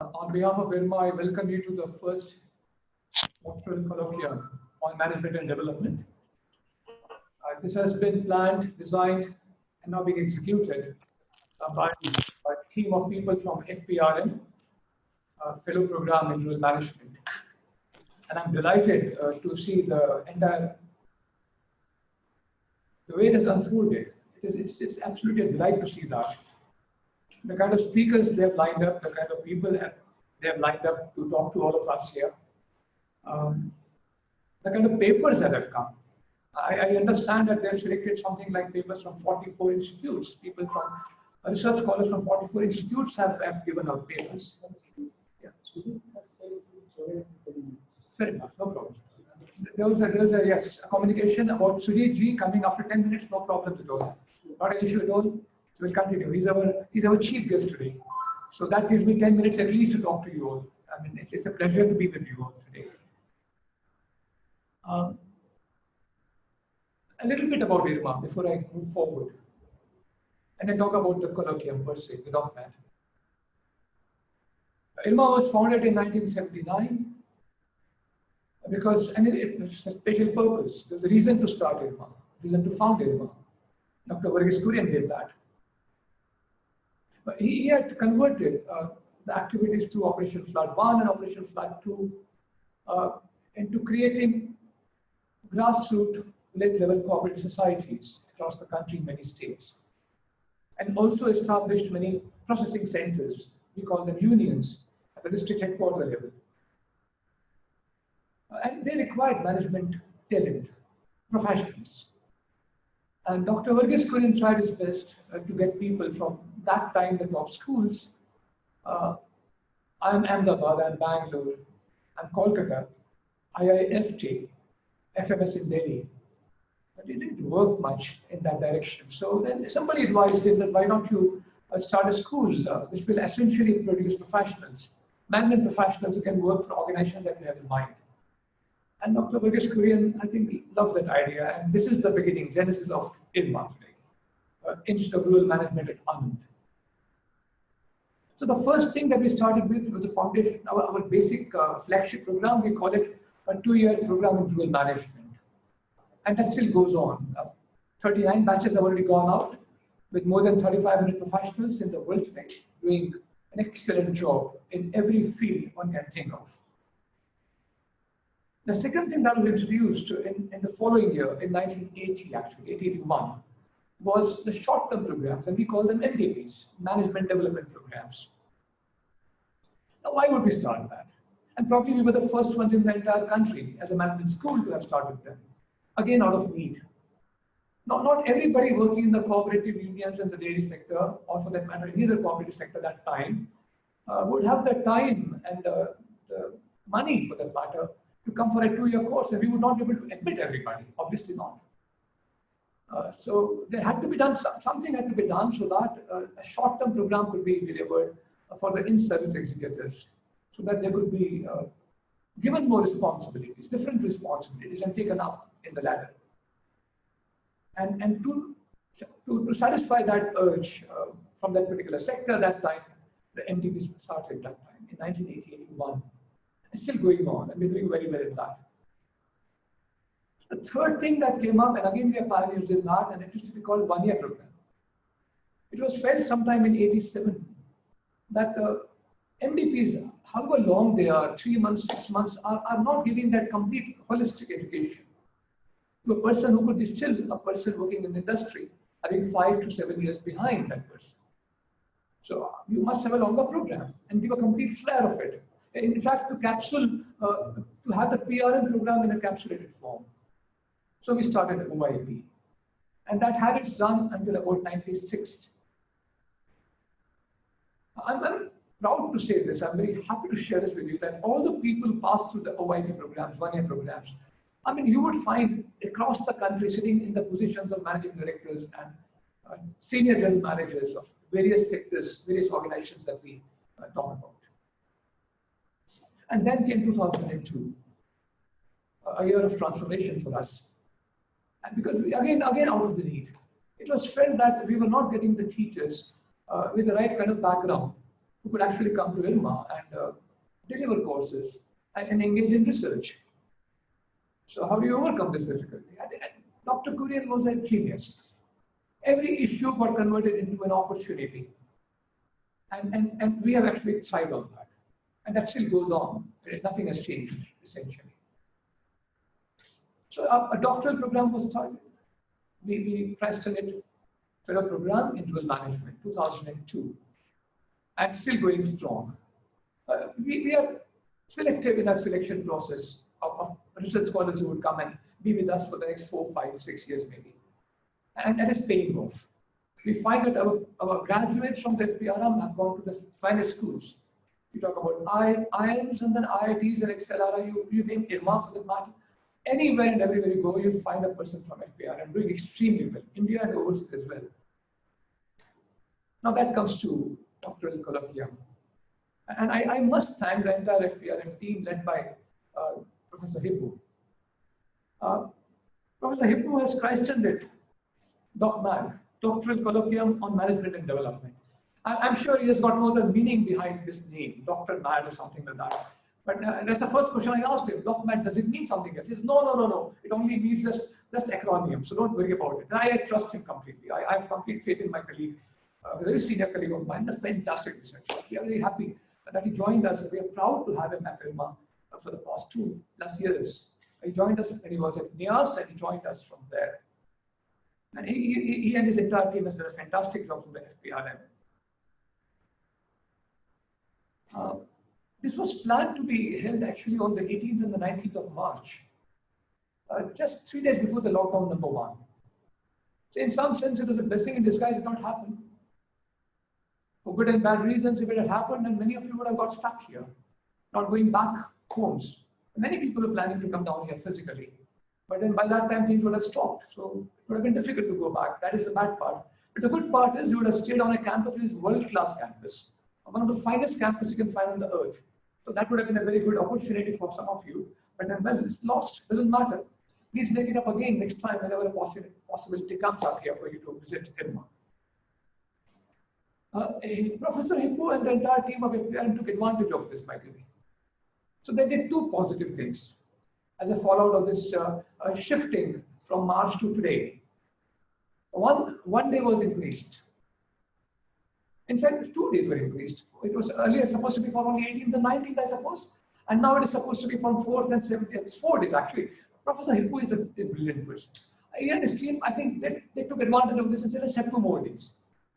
On behalf of IRMA, I welcome you to the first Doctoral Colloquium on Management and Development. This has been planned, designed, and now being executed by a team of people from FPRM, fellow program in rural management. And I'm delighted to see the way it has unfolded. It's absolutely a delight to see that. The kind of speakers they have lined up, the kind of people they have lined up to talk to all of us here, the kind of papers that have come. I understand that they've selected something like papers from 44 institutes. People from research scholars from 44 institutes have given out papers. Yeah. Fair enough, no problem. There was a communication about Sujeet ji coming after 10 minutes, no problem at all. Not an issue at all. So we'll continue. He's our chief guest today. So that gives me 10 minutes at least to talk to you all. I mean, it's a pleasure to be with you all today. A little bit about IRMA before I move forward. And I talk about the colloquium per se, the DOCMAD. IRMA was founded in 1979 because it's a special purpose. There's a reason to start IRMA, reason to found IRMA. Dr. Hitesh Bhatt did that. He had converted the activities through Operation Flood 1 and Operation Flood 2 into creating grassroots village-level cooperative societies across the country in many states, and also established many processing centers. We call them unions at the district headquarter level. And they required management talent, professionals. And Dr. Hitesh Bhatt tried his best to get people from that time the top schools. I'm Ahmedabad, I'm Bangalore, I'm Kolkata, IIFT, FMS in Delhi. But it didn't work much in that direction. So then somebody advised him that why don't you start a school which will essentially produce professionals, management professionals who can work for organizations that you have in mind. And Dr. Hitesh Bhatt, I think, loved that idea. And this is the beginning, genesis of IRMA today, Institute of Rural Management at Anand. So the first thing that we started with was a foundation, our basic flagship program. We call it a 2-year program in rural management. And that still goes on. 39 batches have already gone out with more than 3,500 professionals in the world today doing an excellent job in every field one can think of. The second thing that was introduced in the following year, in 1980 actually, 1881, was the short-term programs, and we call them MDPs, Management Development Programs. Now, why would we start that? And probably we were the first ones in the entire country as a management school to have started them, again out of need. Not everybody working in the cooperative unions and the dairy sector, or for that matter, any other cooperative sector that time, would have the time and the money for that matter to come for a 2-year course, and we would not be able to admit everybody, obviously not. So there had to be done, something had to be done so that a short-term program could be delivered for the in-service executives, so that they could be given more responsibilities, different responsibilities, and taken up in the ladder. And to satisfy that urge from that particular sector, that time, the MDPs started that time in 1980-81. It's still going on, and we're doing very well in that. The third thing that came up, and again we are pioneers in that, and it used to be called 1-year program. It was felt sometime in 87 that MDPs, however long they are, 3 months, 6 months, are not giving that complete holistic education to a person who could be still a person working in the industry, having 5 to 7 years behind that person. So you must have a longer program and give a complete flair of it. In fact, to have the PRM program in a capsulated form. So we started OIP, and that had its run until about 96. I'm very proud to say this. I'm very happy to share this with you that all the people who passed through the OIP programs, 1-year programs, I mean, you would find across the country sitting in the positions of managing directors and senior general managers of various sectors, various organizations that we talk about. And then came 2002, a year of transformation for us. And because we, again out of the need, it was felt that we were not getting the teachers with the right kind of background who could actually come to IRMA and deliver courses and engage in research. So how do you overcome this difficulty? Dr. Kurian was a genius. Every issue got converted into an opportunity. And we have actually thrived on that. And that still goes on. Nothing has changed, essentially. So a doctoral program was started. We pressed in it fellow program in dual management, 2002. And still going strong. We are selective in our selection process of research scholars who would come and be with us for the next 4, 5, 6 years maybe. And that is paying off. We find that our graduates from the FPRM have gone to the finest schools. You talk about IIMs and then IITs and XLRI, you name IRMA for the matter. Anywhere and everywhere you go, you'll find a person from FPRM doing extremely well, India and overseas as well. Now that comes to Doctoral Colloquium. And I must thank the entire FPRM team led by Professor Hippu. Professor Hippu has christened it DOCMAD, Doctoral Colloquium on Management and Development. I'm sure he has got no other meaning behind this name, Dr. Mad or something like that. But that's the first question I asked him. DOCMAD, does it mean something else? He says, no. It only means just acronym, so don't worry about it. And I trust him completely. I have complete faith in my colleague, a very senior colleague of mine, a fantastic researcher. We are very happy that he joined us. We are proud to have him at IRMA for the past 2+ years. He joined us when he was at NIAS and he joined us from there. And he and his entire team has done a fantastic job from the FPRM. This was planned to be held actually on the 18th and the 19th of March, just 3 days before the lockdown #1. So in some sense, it was a blessing in disguise. It did not happen. For good and bad reasons, if it had happened, and many of you would have got stuck here, not going back homes. Many people are planning to come down here physically. But then by that time, things would have stopped. So it would have been difficult to go back. That is the bad part. But the good part is you would have stayed on a campus which is world-class campus. One of the finest campuses you can find on the earth. So that would have been a very good opportunity for some of you. But then, well, it's lost. Doesn't matter. Please make it up again next time whenever a possibility comes up here for you to visit IRMA. Professor Hippu and the entire team of FPRM took advantage of this, by the way. So they did 2 positive things as a fallout of this shifting from March to today. One day was increased. In fact, 2 days were increased. It was earlier supposed to be from only 18th and 19th, I suppose. And now it is supposed to be from 4th and 7th. It's 4 days, actually. Professor Hippu is a brilliant person. He and his team, I think they took advantage of this and said, let's have 2 more days.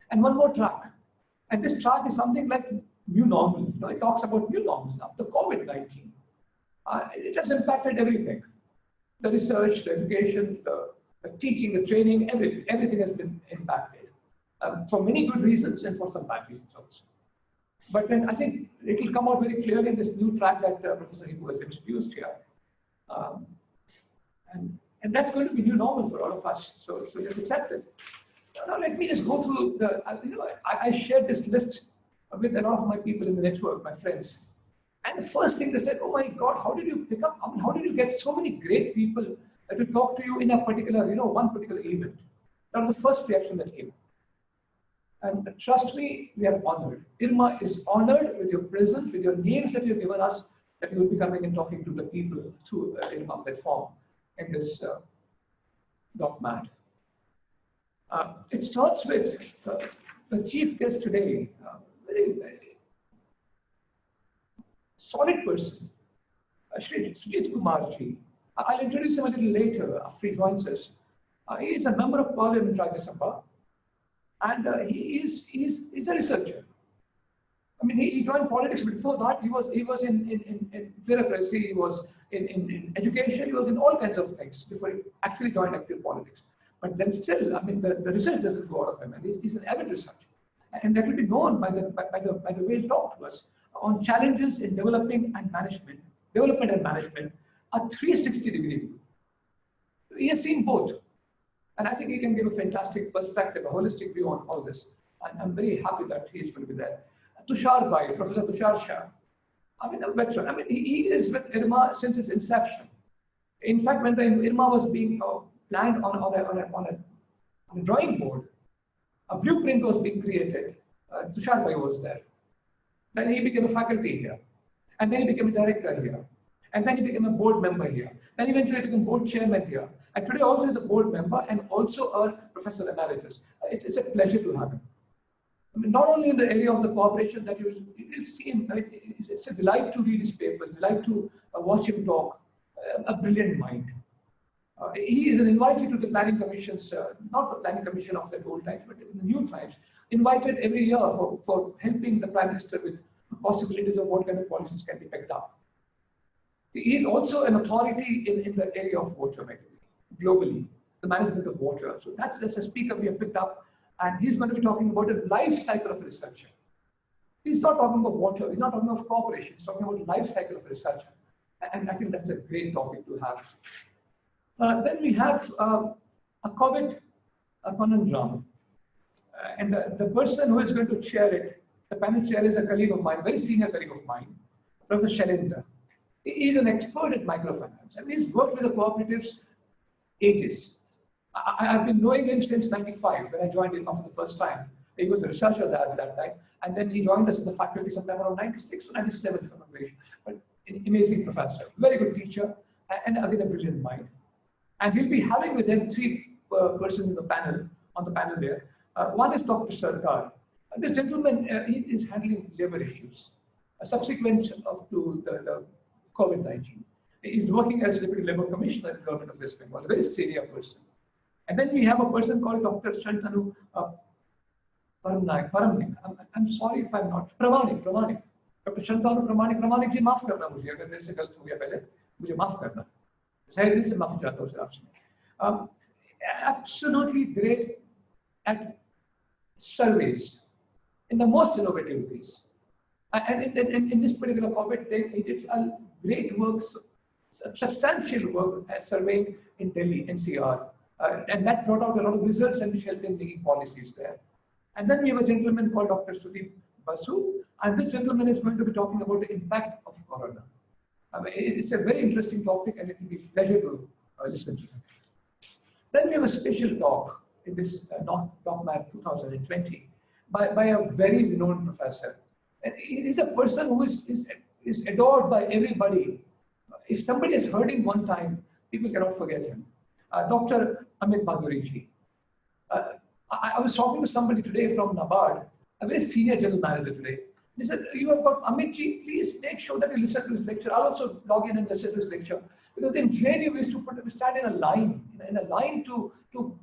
And 1 more track. And this track is something like new normal. You know, it talks about new normal now, the COVID-19. It has impacted everything. The research, the education, the teaching, the training, everything has been impacted. For many good reasons and for some bad reasons also. But then I think it will come out very clearly in this new track that Professor Hippu has introduced here. And that's going to be new normal for all of us. So just accept it. Now let me just go through I shared this list with a lot of my people in the network, my friends. And the first thing they said, oh my God, how did you pick up? How did you get so many great people to talk to you in a particular, one particular event? That was the first reaction that came. And trust me, we are honored. IRMA is honored with your presence, with your names that you've given us, that you will be coming and talking to the people through IRMA platform in this DOCMAD. It starts with the chief guest today, very solid person, Shri Sujeet Kumar ji. I'll introduce him a little later after he joins us. He is a member of Parliament, Rajya Sabha, and he's a researcher. I mean, he joined politics, but before that, he was in bureaucracy, he was in education, he was in all kinds of things before he actually joined active politics. But then still, I mean, the research doesn't go out of him, and he's an avid researcher. And that will be known by the way he talked to us on challenges in development and management, a 360-degree view. He has seen both. And I think he can give a fantastic perspective, a holistic view on all this. And I'm very happy that he is going to be there. Tushaar Bhai, Professor Tushaar Shah, I mean, a veteran. I mean, he is with IRMA since its inception. In fact, when the IRMA was being planned on a drawing board, a blueprint was being created. Tushaar Bhai was there. Then he became a faculty here. And then he became a director here. And then he became a board member here. Then eventually he became board chairman here. And today also he's a board member and also a professor emeritus. It's a pleasure to have him. I mean, not only in the area of the cooperation that you will see him, I mean, it's a delight to read his papers, delight to watch him talk, a brilliant mind. He is an invitee to the planning commissions, not the planning commission of the old times, but in the new times, invited every year for helping the Prime Minister with possibilities of what kind of policies can be picked up. He is also an authority in the area of water, globally, the management of water. So that's a speaker we have picked up, and he's going to be talking about a life cycle of a researcher. He's not talking about water, he's not talking about cooperation, he's talking about life cycle of a researcher. And I think that's a great topic to have. Then we have a COVID conundrum. And the person who is going to chair it, the panel chair, is a colleague of mine, very senior colleague of mine, Professor Shailendra. He is an expert at microfinance. I mean, he's worked with the cooperatives 80s. I've been knowing him since 95 when I joined him for the first time. He was a researcher there at that time. And then he joined us in the faculty sometime around 96 or 97, if I'm not very sure. But an amazing professor, very good teacher, and again, a brilliant mind. And he'll be having with him three persons in the panel, on the panel there. One is Dr. Sarkar. This gentleman, he is handling labor issues, subsequent to the COVID-19. He's working as Deputy Labour Commissioner in the Government of West Bengal, a very senior person. And then we have a person called Dr. Shantanu Paramnik. I'm sorry if I'm not. Pramanik. Dr. Shantanu Pramanik ji, माफ करना मुझे अगर मेरे से गलत हो गया पहले, मुझे माफ करना. शायद दिल से माफी चाहता हूँ सर आपसे. Absolutely great at surveys in the most innovative ways. And in this particular COVID, he did a great work, substantial work surveying in Delhi, NCR. And that brought out a lot of results and which helped in making policies there. And then we have a gentleman called Dr. Sujeet Basu, and this gentleman is going to be talking about the impact of corona. I mean, it's a very interesting topic and it will be a pleasure to listen to. Then we have a special talk in this DOCMAD 2020 by a very renowned professor. And he's a person who is adored by everybody. If somebody has heard him one time, people cannot forget him. Dr. Amit Bhaduriji. I was talking to somebody today from NABARD, a very senior general manager today. They said, you have got Amit ji, please make sure that you listen to his lecture. I'll also log in and listen to his lecture. Because in JNU, we used to stand in a line to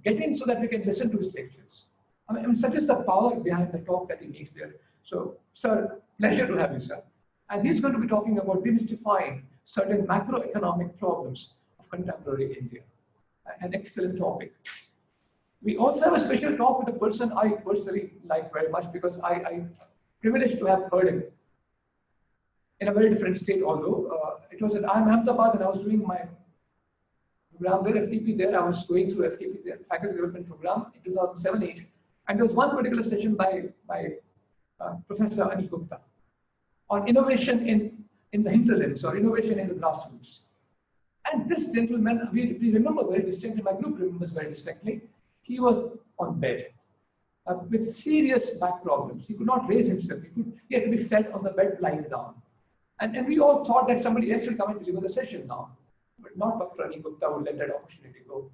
get in so that we can listen to his lectures. I mean, such is the power behind the talk that he makes there. So, sir, pleasure to have you, sir. And he's going to be talking about demystifying certain macroeconomic problems of contemporary India. An excellent topic. We also have a special talk with a person I personally like very much because I'm privileged to have heard him in a very different state, although it was at IRMA Ahmedabad and I was doing my program there, FTP there. I was going through FTP there, Faculty Development Program in 2007-8. And there was one particular session by Professor Anil Gupta on innovation in the hinterlands or innovation in the grassroots. And this gentleman, we remember very distinctly, my group remembers very distinctly, he was on bed with serious back problems. He could not raise himself. He had to be fed on the bed lying down. And we all thought that somebody else will come and deliver the session now. But not Dr. Anil Gupta would let that opportunity go.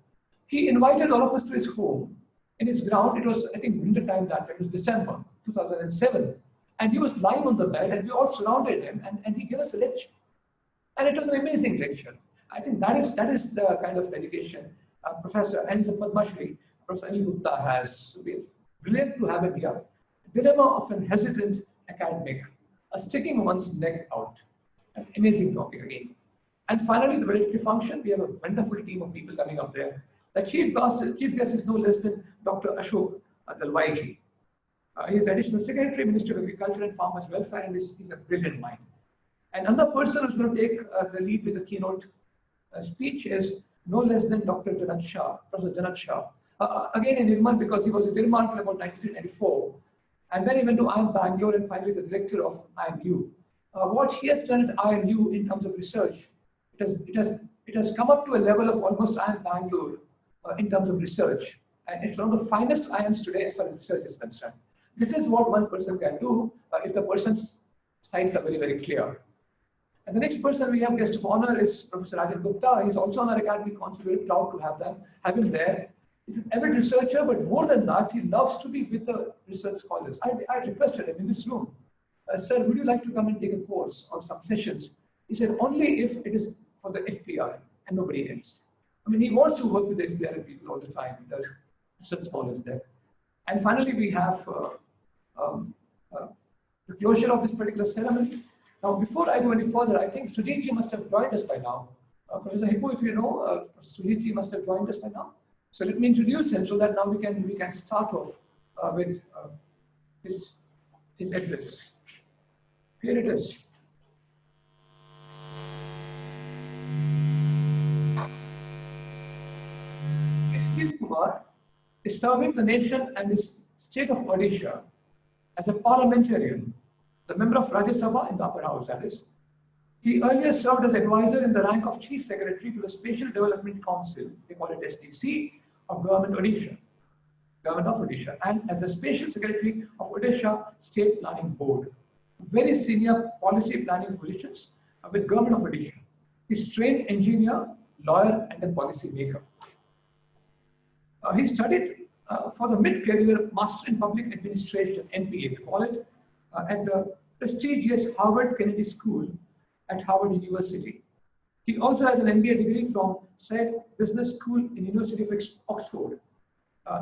He invited all of us to his home. In his ground, it was, I think, winter time that time. It was December 2007. And he was lying on the bed and we all surrounded him and he gave us a lecture. And it was an amazing lecture. I think that is the kind of dedication Professor, and he's a Padma Shri, Professor Anil Gupta has. So we're brilliant to have him here. Dilemma of an hesitant academic, sticking one's neck out. An amazing topic again. And finally, the validity function. We have a wonderful team of people coming up there. The chief guest is no less than Dr. Ashok Dalwai. He is Additional Secretary, Minister of Agriculture and Farmers Welfare, and he's a brilliant mind. And another person who's going to take the lead with the keynote speech is no less than Dr. Janat Shah, Professor Janat Shah. Again in IRMA because he was at IRMA until about 1994. And then he went to IIM Bangalore and finally the director of IMU. What he has done at IMU in terms of research, it has come up to a level of almost IIM Bangalore in terms of research. And it's one of the finest IIMs today as far as research is concerned. This is what one person can do if the person sides are very, very clear. And the next person we have guest of honor is Professor Rajan Gupta. He's also on our academic council. Very proud to have him there. He's an avid researcher, but more than that, he loves to be with the research scholars. I requested him in this room, sir, would you like to come and take a course or some sessions? He said, only if it is for the FPR and nobody else. I mean, he wants to work with the FPR people all the time. There's research scholars there. And finally, we have the closure of this particular ceremony. Now, before I go any further, I think Sujeet ji must have joined us by now. Professor Hippu, if you know, Sujeet ji must have joined us by now. So let me introduce him so that now we can start off with his address. Here it is. Sujeet Kumar is serving the nation and the state of Odisha as a parliamentarian, the member of Rajya Sabha in the upper house, that is. He earlier served as advisor in the rank of Chief Secretary to the Spatial Development Council, they call it SDC, of Government of Odisha, and as a Special Secretary of Odisha State Planning Board. Very senior policy planning positions with Government of Odisha. He's trained engineer, lawyer, and a policy maker. He studied for the mid-career Master in Public Administration, MPA, they call it, at the prestigious Harvard Kennedy School at Harvard University. He also has an MBA degree from said business school in University of Oxford,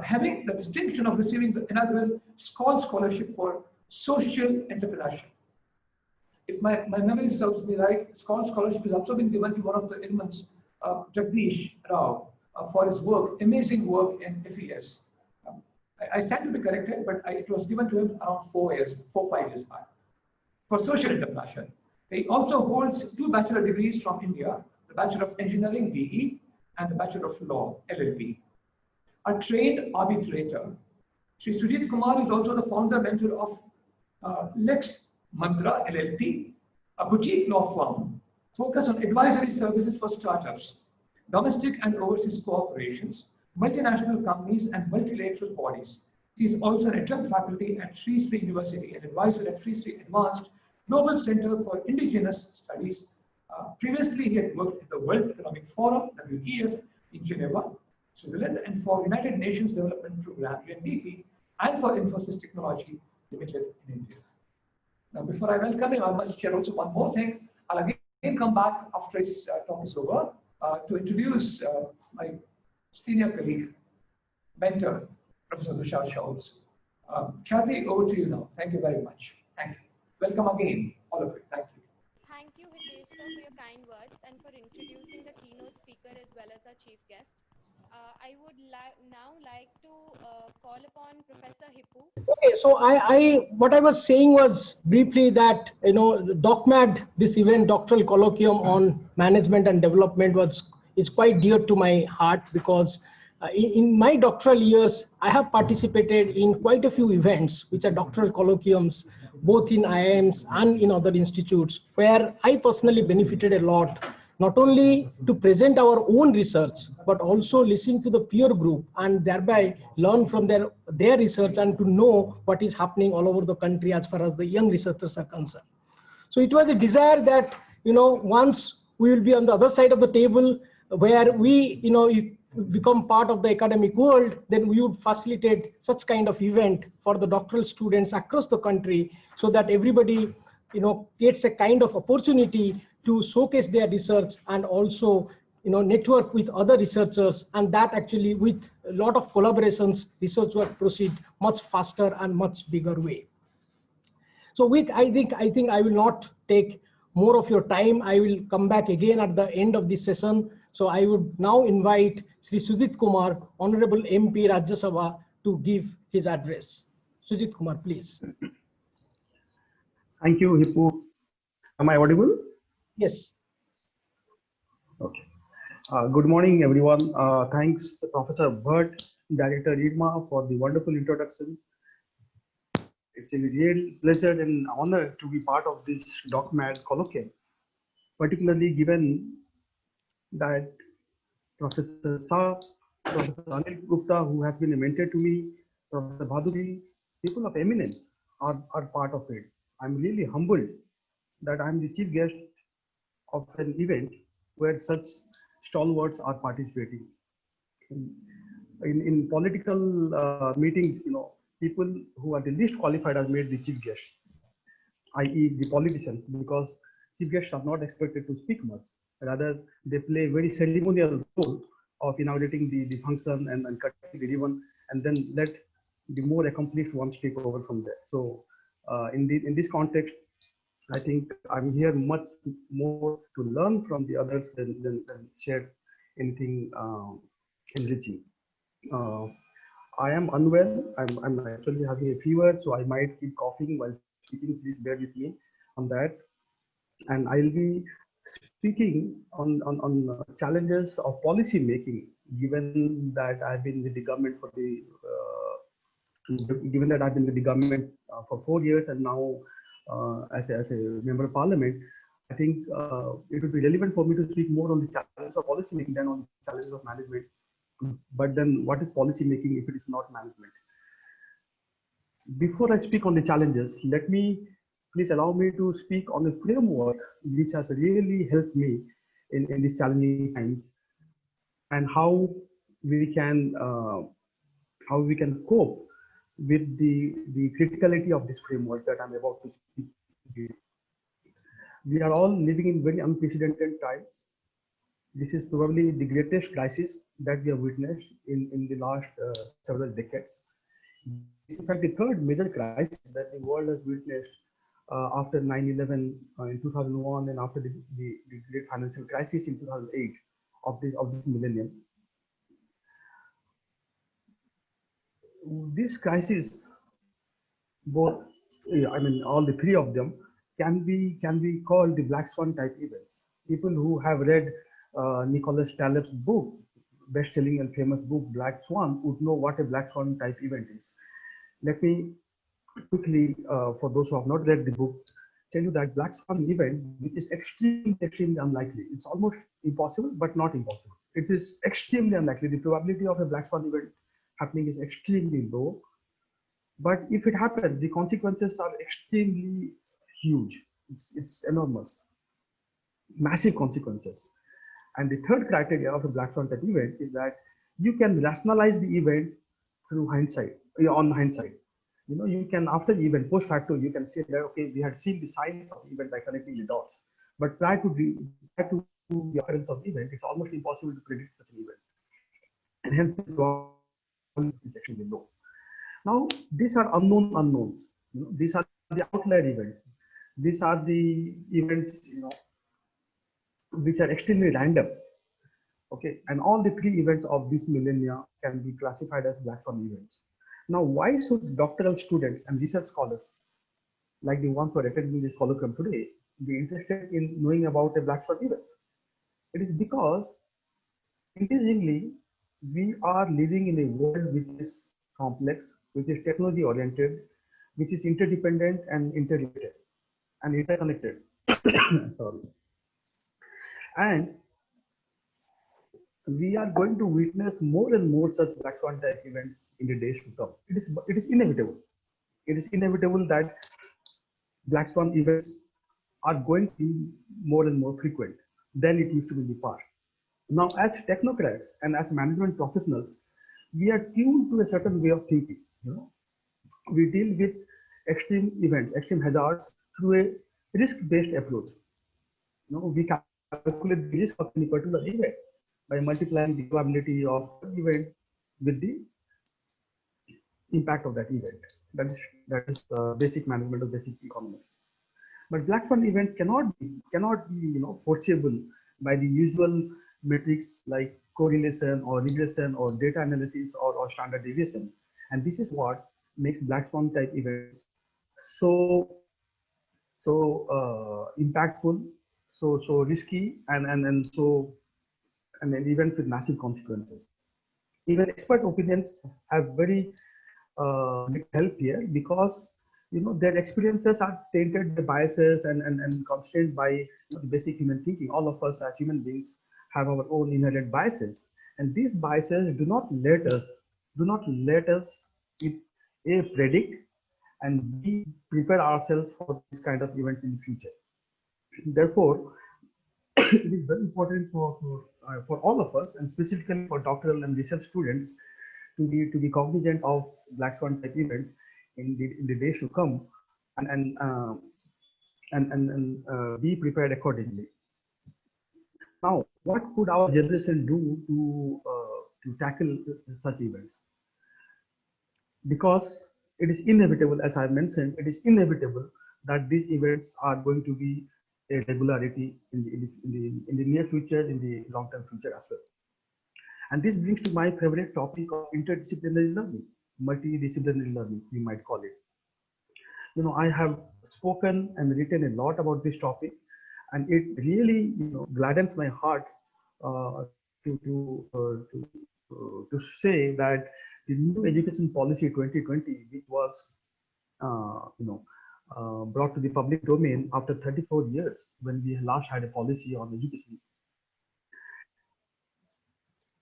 having the distinction of receiving the inaugural scholarship for social entrepreneurship. If my memory serves me right, scholarship is also been given to one of the Inmans, Jagdish Rao, for his work, amazing work in FES. I stand to be corrected, but it was given to him around 4 or 5 years back for social entrepreneurship. He also holds 2 bachelor degrees from India, the Bachelor of Engineering, BE, and the Bachelor of Law, LLB. A trained arbitrator, Shri Sujeet Kumar is also the founder mentor of Lex Mantra, LLP, a boutique law firm focused on advisory services for startups, domestic and overseas corporations, multinational companies, and multilateral bodies. He is also an adjunct faculty at Sri Sri University and advisor at Sri Sri Advanced Global Center for Indigenous Studies. Previously, he had worked at the World Economic Forum, WEF, in Geneva, Switzerland, and for United Nations Development Program, UNDP, and for Infosys Technology Limited in India. Now, before I welcome him, I must share also one more thing. I'll again come back after his talk is over to introduce my senior colleague, mentor, Professor Tushaar Shah. Khyati, over to you now. Thank you very much. Thank you. Welcome again, all of you. Thank you. Thank you, Hitesh sir, for your kind words and for introducing the keynote speaker as well as our chief guest. I would now like to call upon Professor Hippu. Okay, so what I was saying was briefly that, DOCMAD, this event, Doctoral Colloquium on Management and Development, is quite dear to my heart because in my doctoral years, I have participated in quite a few events, which are doctoral colloquiums, both in IIMs and in other institutes, where I personally benefited a lot, not only to present our own research, but also listen to the peer group and thereby learn from their research and to know what is happening all over the country as far as the young researchers are concerned. So it was a desire that, once we will be on the other side of the table where we, become part of the academic world, then we would facilitate such kind of event for the doctoral students across the country so that everybody, gets a kind of opportunity to showcase their research and also, network with other researchers, and that actually with a lot of collaborations, research work proceed much faster and much bigger way. So I think I will not take more of your time. I will come back again at the end of this session. So I would now invite Shri Sujeet Kumar, Honorable MP Rajya Sabha, to give his address. Sujeet Kumar, please. Thank you, Hippu. Am I audible? Yes. Okay. Good morning, everyone. Thanks, Professor Bhatt, Director IRMA, for the wonderful introduction. It's a real pleasure and honor to be part of this DOCMAD colloquium, particularly given that Professor Shah, Professor Anil Gupta, who has been a mentor to me, Professor Bhaduri, people of eminence are part of it. I'm really humbled that I'm the chief guest of an event where such stalwarts are participating. In political meetings, people who are the least qualified are made the chief guest, i.e. the politicians, because chief guests are not expected to speak much. Rather, they play a very ceremonial role of inaugurating the function and cutting the ribbon, and then let the more accomplished ones take over from there. So in this context, I think I'm here much more to learn from the others than share anything enriching. Uh, I am unwell. I'm actually having a fever, so I might keep coughing while speaking. Please bear with me on that. And I'll be speaking on challenges of policy making, given that I've been with the government for given that I've been with the government for 4 years, and now as a member of parliament. I think it would be relevant for me to speak more on the challenges of policy making than on the challenges of management. But then what is policy making if it is not management? Before I speak on the challenges, please allow me to speak on a framework which has really helped me in these challenging times, and how we can cope with the criticality of this framework that I'm about to speak. We are all living in very unprecedented times. This is probably the greatest crisis that we have witnessed in the last several decades. It's in fact the third major crisis that the world has witnessed after 9/11 in 2001, and after the great financial crisis in 2008 of this millennium. This crisis, both, I mean, all the three of them can be called the black swan type events. People who have read Nicholas Taleb's book, best-selling and famous book Black Swan, would know what a black swan type event is. Let me quickly, for those who have not read the book, tell you that black swan event, which is extremely unlikely. It's almost impossible, but not impossible. It is extremely unlikely. The probability of a black swan event happening is extremely low. But if it happens, the consequences are extremely huge. It's enormous, massive consequences. And the third criteria of a black swan type event is that you can rationalize the event through hindsight, on hindsight. You can, after the event, post facto, you can say that, okay, we had seen the signs of the event by connecting the dots. But prior to the occurrence of the event, it's almost impossible to predict such an event. And hence, the probability is extremely low. Now, these are unknown unknowns. These are the outlier events. These are the events, which are extremely random. Okay, and all the three events of this millennia can be classified as black swan events. Now, why should doctoral students and research scholars, like the ones who are attending this colloquium today, be interested in knowing about a black swan event? It is because increasingly we are living in a world which is complex, which is technology oriented, which is interdependent and interrelated and interconnected. Sorry. And we are going to witness more and more such black swan type events in the days to come. It is inevitable. It is inevitable that black swan events are going to be more and more frequent than it used to be in the past. Now, as technocrats and as management professionals, we are tuned to a certain way of thinking. We deal with extreme events, extreme hazards through a risk-based approach. We calculate the risk of any particular event by multiplying the probability of the event with the impact of that event. That is basic management of basic economics. But black swan event cannot be foreseeable by the usual metrics like correlation or regression or data analysis or standard deviation. And this is what makes black swan type events so impactful, so risky, and an event with massive consequences. Even expert opinions have very big help here, because their experiences are tainted by biases and constrained by the basic human thinking. All of us as human beings have our own inherent biases, and these biases do not let us A, predict, and B, prepare ourselves for this kind of events in the future. Therefore, it is very important for all of us, and specifically for doctoral and research students, to be cognizant of black swan type events in the days to come, and be prepared accordingly. Now, what could our generation do to tackle such events? Because it is inevitable, as I mentioned, it is inevitable that these events are going to be a regularity in the near future, in the long-term future as well. And this brings to my favorite topic of interdisciplinary learning, multidisciplinary learning, you might call it. You know, I have spoken and written a lot about this topic, and it really, gladdens my heart to say that the new education policy 2020, which was brought to the public domain after 34 years, when we last had a policy on education,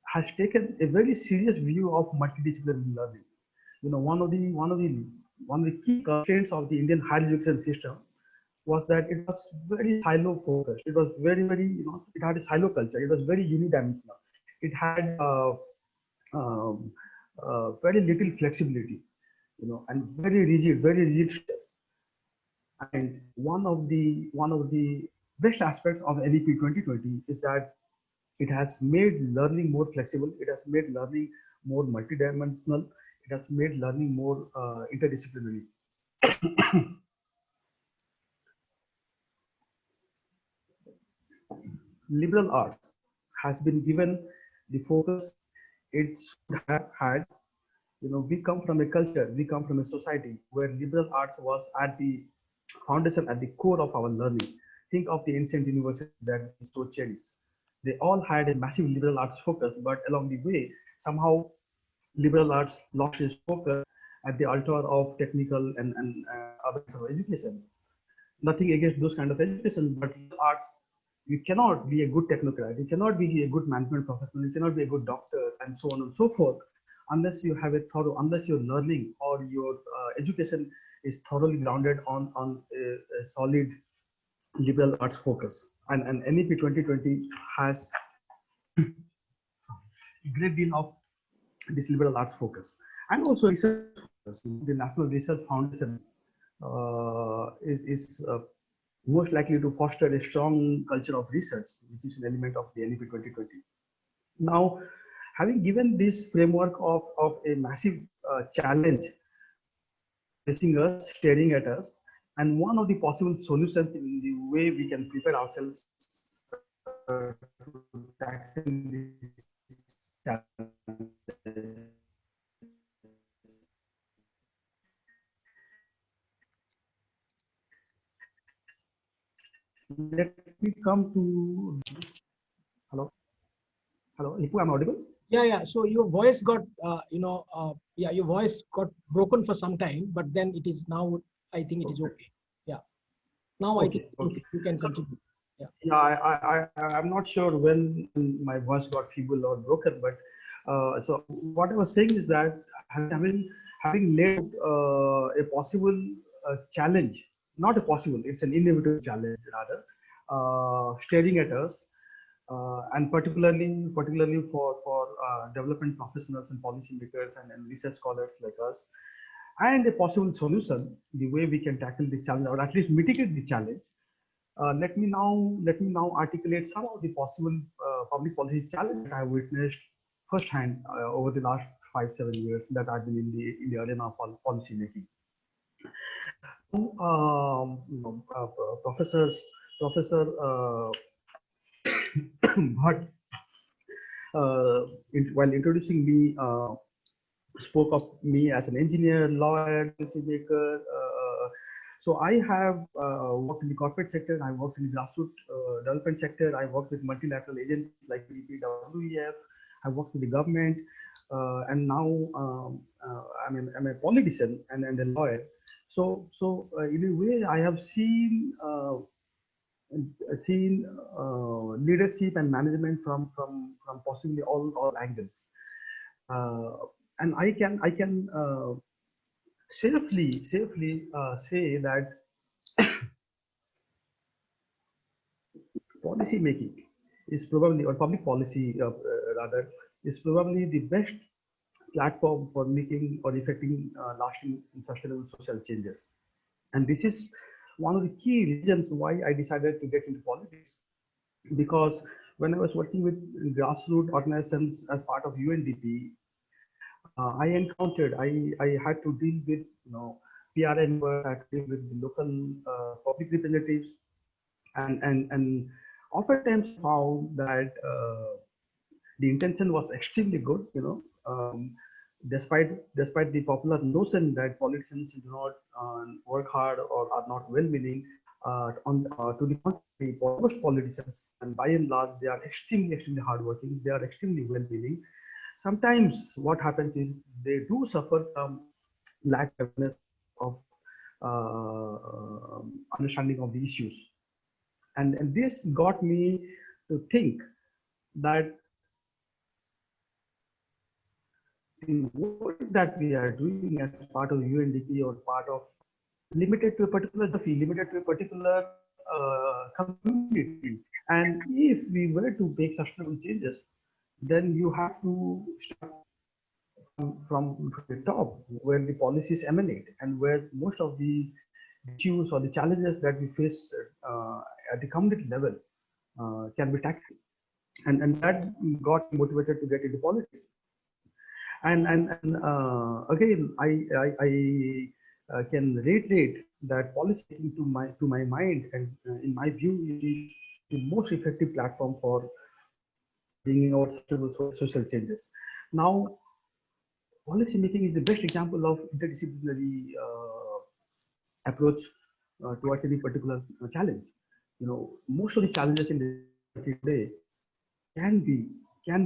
has taken a very serious view of multidisciplinary learning. You know, one of the key constraints of the Indian higher education system was that it was very silo focused. It was very, it had a silo culture. It was very unidimensional. It had very little flexibility, and very rigid structures. And one of the best aspects of NEP 2020 is that it has made learning more flexible. It has made learning more multidimensional. It has made learning more interdisciplinary. Liberal arts has been given the focus it should have had. We come from a culture, we come from a society where liberal arts was at the foundation, at the core of our learning. Think of the ancient universities that we so cherish. They all had a massive liberal arts focus, but along the way, somehow liberal arts lost its focus at the altar of technical and other kinds of education. Nothing against those kind of education, but liberal arts, you cannot be a good technocrat, you cannot be a good management professional, you cannot be a good doctor, and so on and so forth, unless you have unless your learning or your education is thoroughly grounded on a solid liberal arts focus. And NEP 2020 has a great deal of this liberal arts focus, and also research focus. The National Research Foundation is most likely to foster a strong culture of research, which is an element of the NEP 2020. Now, having given this framework of a massive challenge facing us, staring at us, and one of the possible solutions in the way we can prepare ourselves to tackle this challenge. Let me come to hello. Hello, Hippu, I'm audible? Yeah. So your voice got, your voice got broken for some time, but then it is now, I think it is okay. Yeah. Now I think you can continue. Yeah, I'm not sure when my voice got feeble or broken, but so what I was saying is that having laid a possible challenge, not a possible, it's an inevitable challenge rather, staring at us, and particularly for development professionals and policymakers and research scholars like us, and a possible solution, the way we can tackle this challenge or at least mitigate the challenge. Let me now articulate some of the possible public policy challenges that I have witnessed firsthand over the last 5-7 years that I've been in the arena of policy making. Professor Bhatt, while introducing me, spoke of me as an engineer, lawyer, policymaker. So I have worked in the corporate sector, I worked in the grassroots development sector, I worked with multilateral agencies like BPWEF, I worked with the government, and now I'm a politician and a lawyer. So in a way, I have seen leadership and management from possibly all angles, and I can safely say that policy making is probably, or public policy rather, is probably the best platform for making or effecting lasting and sustainable social changes. And this is one of the key reasons why I decided to get into politics, because when I was working with grassroots organizations as part of UNDP, I encountered, I had to deal with, PRM, I had to deal with the local public representatives, and oftentimes found that the intention was extremely good, despite the popular notion that politicians do not work hard or are not well-meaning. To the contrary, most politicians, and by and large, they are extremely hardworking. They are extremely well-meaning. Sometimes what happens is they do suffer from lack of awareness of understanding of the issues, and this got me to think that the work that we are doing as part of UNDP or part of limited to a particular geography, limited to a particular community, and if we were to make sustainable changes, then you have to start from the top, where the policies emanate and where most of the issues or the challenges that we face at the community level can be tackled, and that got motivated to get into politics. And again, I can reiterate that policy, to my mind and in my view, is the most effective platform for bringing out social changes. Now, policy making is the best example of interdisciplinary approach towards any particular challenge. Most of the challenges in the country today can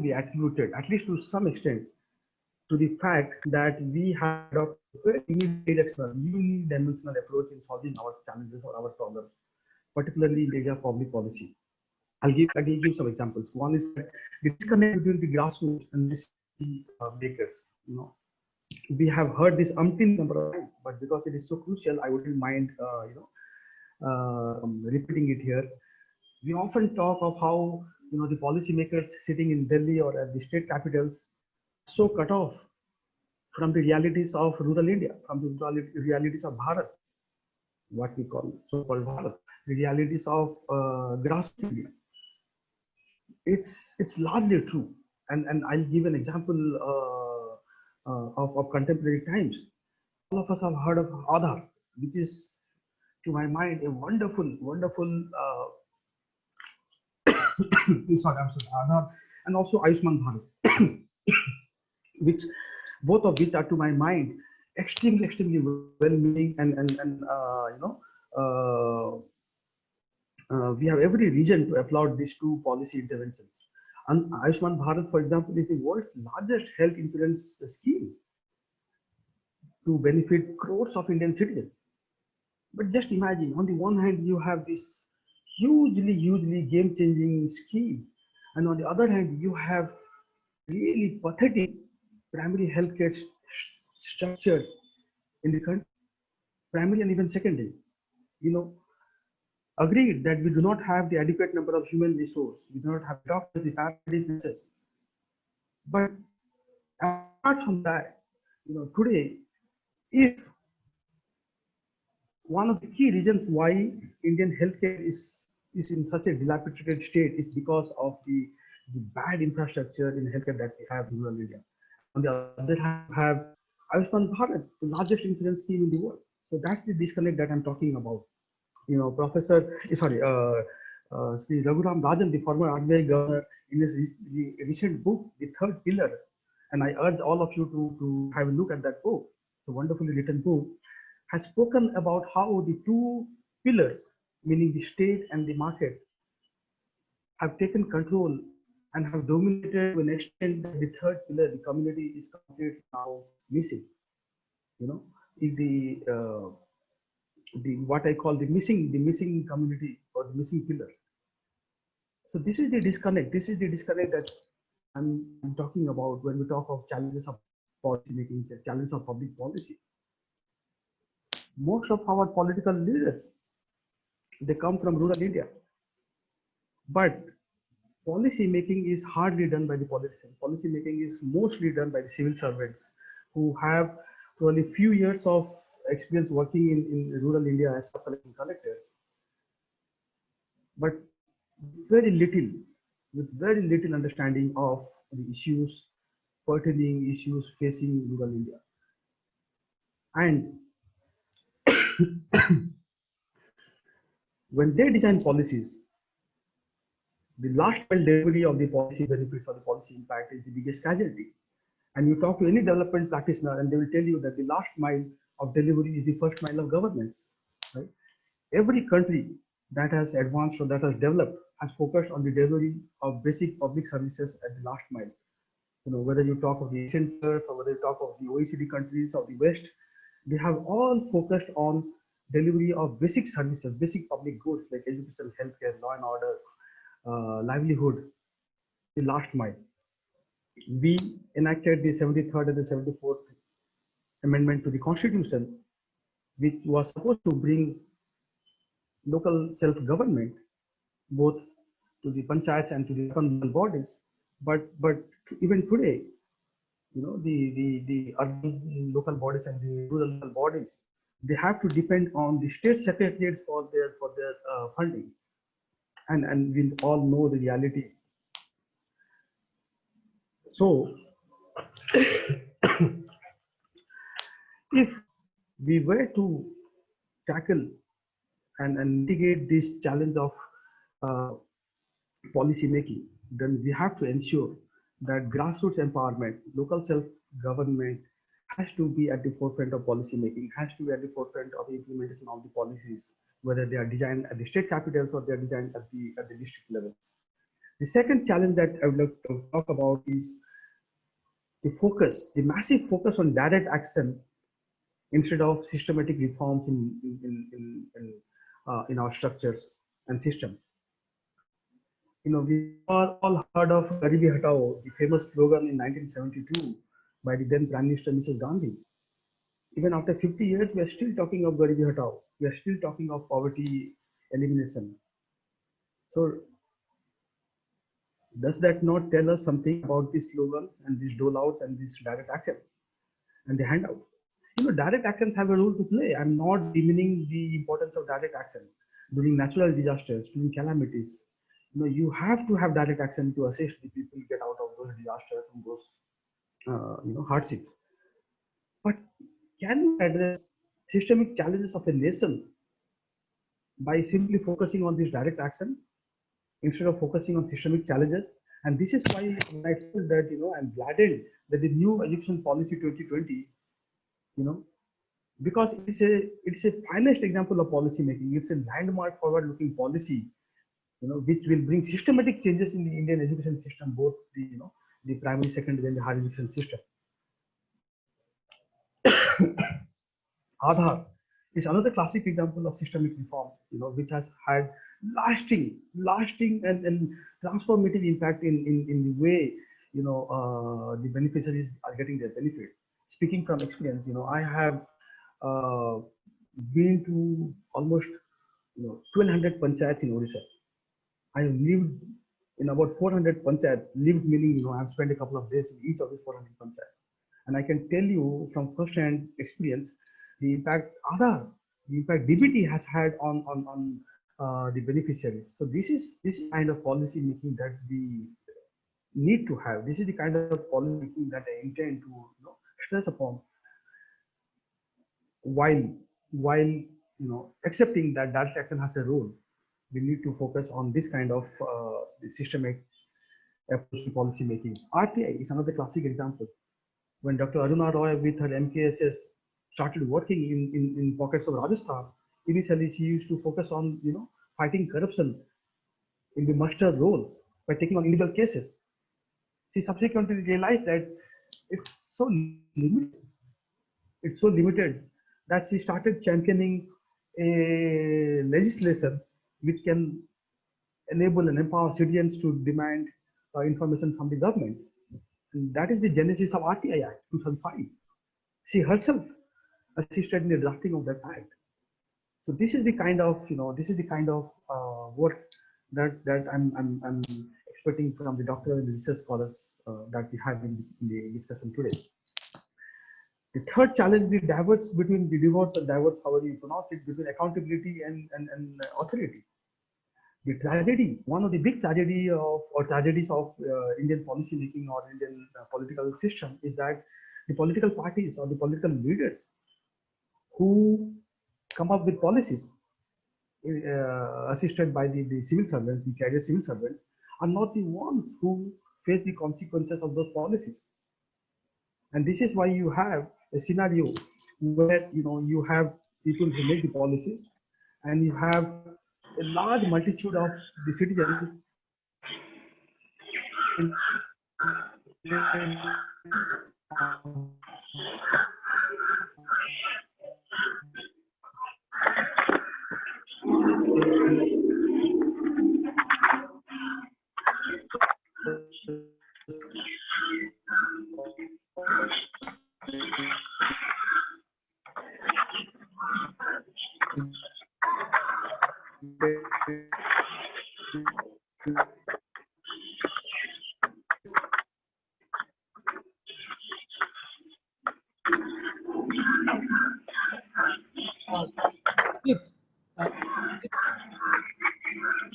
be attributed, at least to some extent, to the fact that we have adopted a very unidimensional approach in solving our challenges or our problems, particularly in the area of public policy. I'll give some examples. One is that the disconnect between the grassroots and the makers. We have heard this umpteen number of times, but because it is so crucial, I wouldn't mind repeating it here. We often talk of how the policymakers sitting in Delhi or at the state capitals so cut off from the realities of rural India, from the realities of Bharat, what we call so-called Bharat, the realities of grassroots India. It's largely true, and I'll give an example of contemporary times. All of us have heard of Aadhaar, which is, to my mind, a wonderful Aadhaar, and also Ayushman Bharat, which both of which are, to my mind, extremely well-meaning, and we have every reason to applaud these two policy interventions. And Ayushman Bharat, for example, is the world's largest health insurance scheme to benefit crores of Indian citizens. But just imagine, on the one hand, you have this hugely game-changing scheme, and on the other hand, you have really pathetic primary healthcare structure in the country, primary and even secondary. Agreed that we do not have the adequate number of human resource, we do not have doctors, the paramedics, nurses. But apart from that, today, if one of the key reasons why Indian healthcare is in such a dilapidated state is because of the bad infrastructure in healthcare that we have in rural India. On the other hand, we have Ayushman Bharat, the largest insurance scheme in the world. So that's the disconnect that I'm talking about. Sri Raghuram Rajan, the former RBI governor, in his recent book, The Third Pillar, and I urge all of you to have a look at that book. It's a wonderfully written book, has spoken about how the two pillars, meaning the state and the market, have taken control and have dominated to an extent that the third pillar, the community, is completely now missing. What I call the missing community or the missing pillar. So this is the disconnect. This is the disconnect that I'm talking about when we talk of challenges of policy making, challenges of public policy. Most of our political leaders, they come from rural India. But policy making is hardly done by the politicians. Policy making is mostly done by the civil servants who have only few years of experience working in rural India as sub-collecting collectors, but very little, with very little understanding of the issues, pertaining issues facing rural India. And when they design policies, the last mile delivery of the policy benefits or the policy impact is the biggest casualty. And you talk to any development practitioner and they will tell you that the last mile of delivery is the first mile of governance. Right? Every country that has advanced or that has developed has focused on the delivery of basic public services at the last mile. Whether you talk of the centers or whether you talk of the OECD countries of the West, they have all focused on delivery of basic services, basic public goods like education, healthcare, law and order, livelihood, the last mile. We enacted the 73rd and the 74th amendment to the Constitution, which was supposed to bring local self-government both to the panchayats and to the urban bodies. But even today, the urban local bodies and the rural bodies, they have to depend on the state secretariats for their funding. And we all know the reality. So if we were to tackle and mitigate this challenge of policy making, then we have to ensure that grassroots empowerment, local self-government has to be at the forefront of policy making, has to be at the forefront of the implementation of the policies, whether they are designed at the state capitals or they are designed at the district level. The second challenge that I would like to talk about is the massive focus on direct action instead of systematic reforms in our structures and systems. We all heard of Garibi Hatao, the famous slogan in 1972 by the then Prime Minister Mrs. Gandhi. Even after 50 years, we are still talking of Garibi Hatao. We are still talking of poverty elimination. So, does that not tell us something about these slogans and these dole-outs and these direct actions and the handout? Direct actions have a role to play. I'm not demeaning the importance of direct action during natural disasters, during calamities. You have to have direct action to assist the people get out of those disasters and those hardships. But can we address systemic challenges of a nation by simply focusing on this direct action instead of focusing on systemic challenges? And this is why when I feel that I'm gladdened that the new education policy 2020, because it's a finest example of policy making. It's a landmark forward-looking policy, which will bring systematic changes in the Indian education system, both the primary, secondary, and the higher education system. Aadhaar is another classic example of systemic reform, which has had lasting and transformative impact in the way the beneficiaries are getting their benefit. Speaking from experience, I have been to almost 1,200 panchayats in Odisha. I have lived in about 400 panchayats. Lived meaning I have spent a couple of days in each of these 400 panchayats, and I can tell you from first-hand experience the impact DBT has had on the beneficiaries. So this is kind of policy making that we need to have. This is the kind of policy making that I intend to stress upon, while accepting that direct action has a role. We need to focus on this kind of systemic approach to policy making. RTI is another classic example. When Dr. Aruna Roy with her MKSS started working in pockets of Rajasthan, initially she used to focus on fighting corruption in the muster role by taking on individual cases. She subsequently realized that it's so limited that she started championing a legislation which can enable and empower citizens to demand information from the government. And that is the genesis of RTI Act 2005. She herself assisted in the drafting of that act. So this is the kind of work that I'm expecting from the doctoral and research scholars that we have in the discussion today. The third challenge, the divorce, however you pronounce it, between accountability and authority. The tragedy, one of the big tragedies of Indian policy making or Indian political system is that the political parties or the political leaders who come up with policies assisted by the civil servants, the career civil servants, are not the ones who face the consequences of those policies. And this is why you have a scenario where you have people who make the policies, and you have a large multitude of the citizens in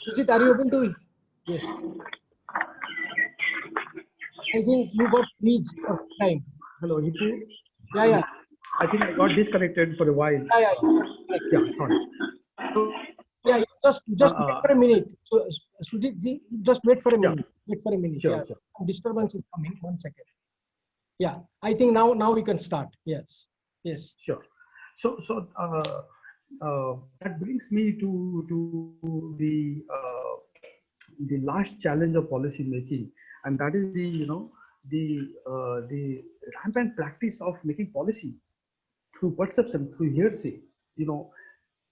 Sujeet, are you able to? Yes. I think you got freeze for time. Hello, Hippu. Yeah. I think I got disconnected for a while. Yeah. Sorry. Yeah, just wait for a minute. So, Sujeet ji, just wait for a minute. Wait for a minute. Sure, yeah, sure. Some disturbance is coming. 1 second. Yeah, I think now we can start. Yes. Sure. So that brings me to the last challenge of policy making, and that is the rampant practice of making policy through perception, through hearsay.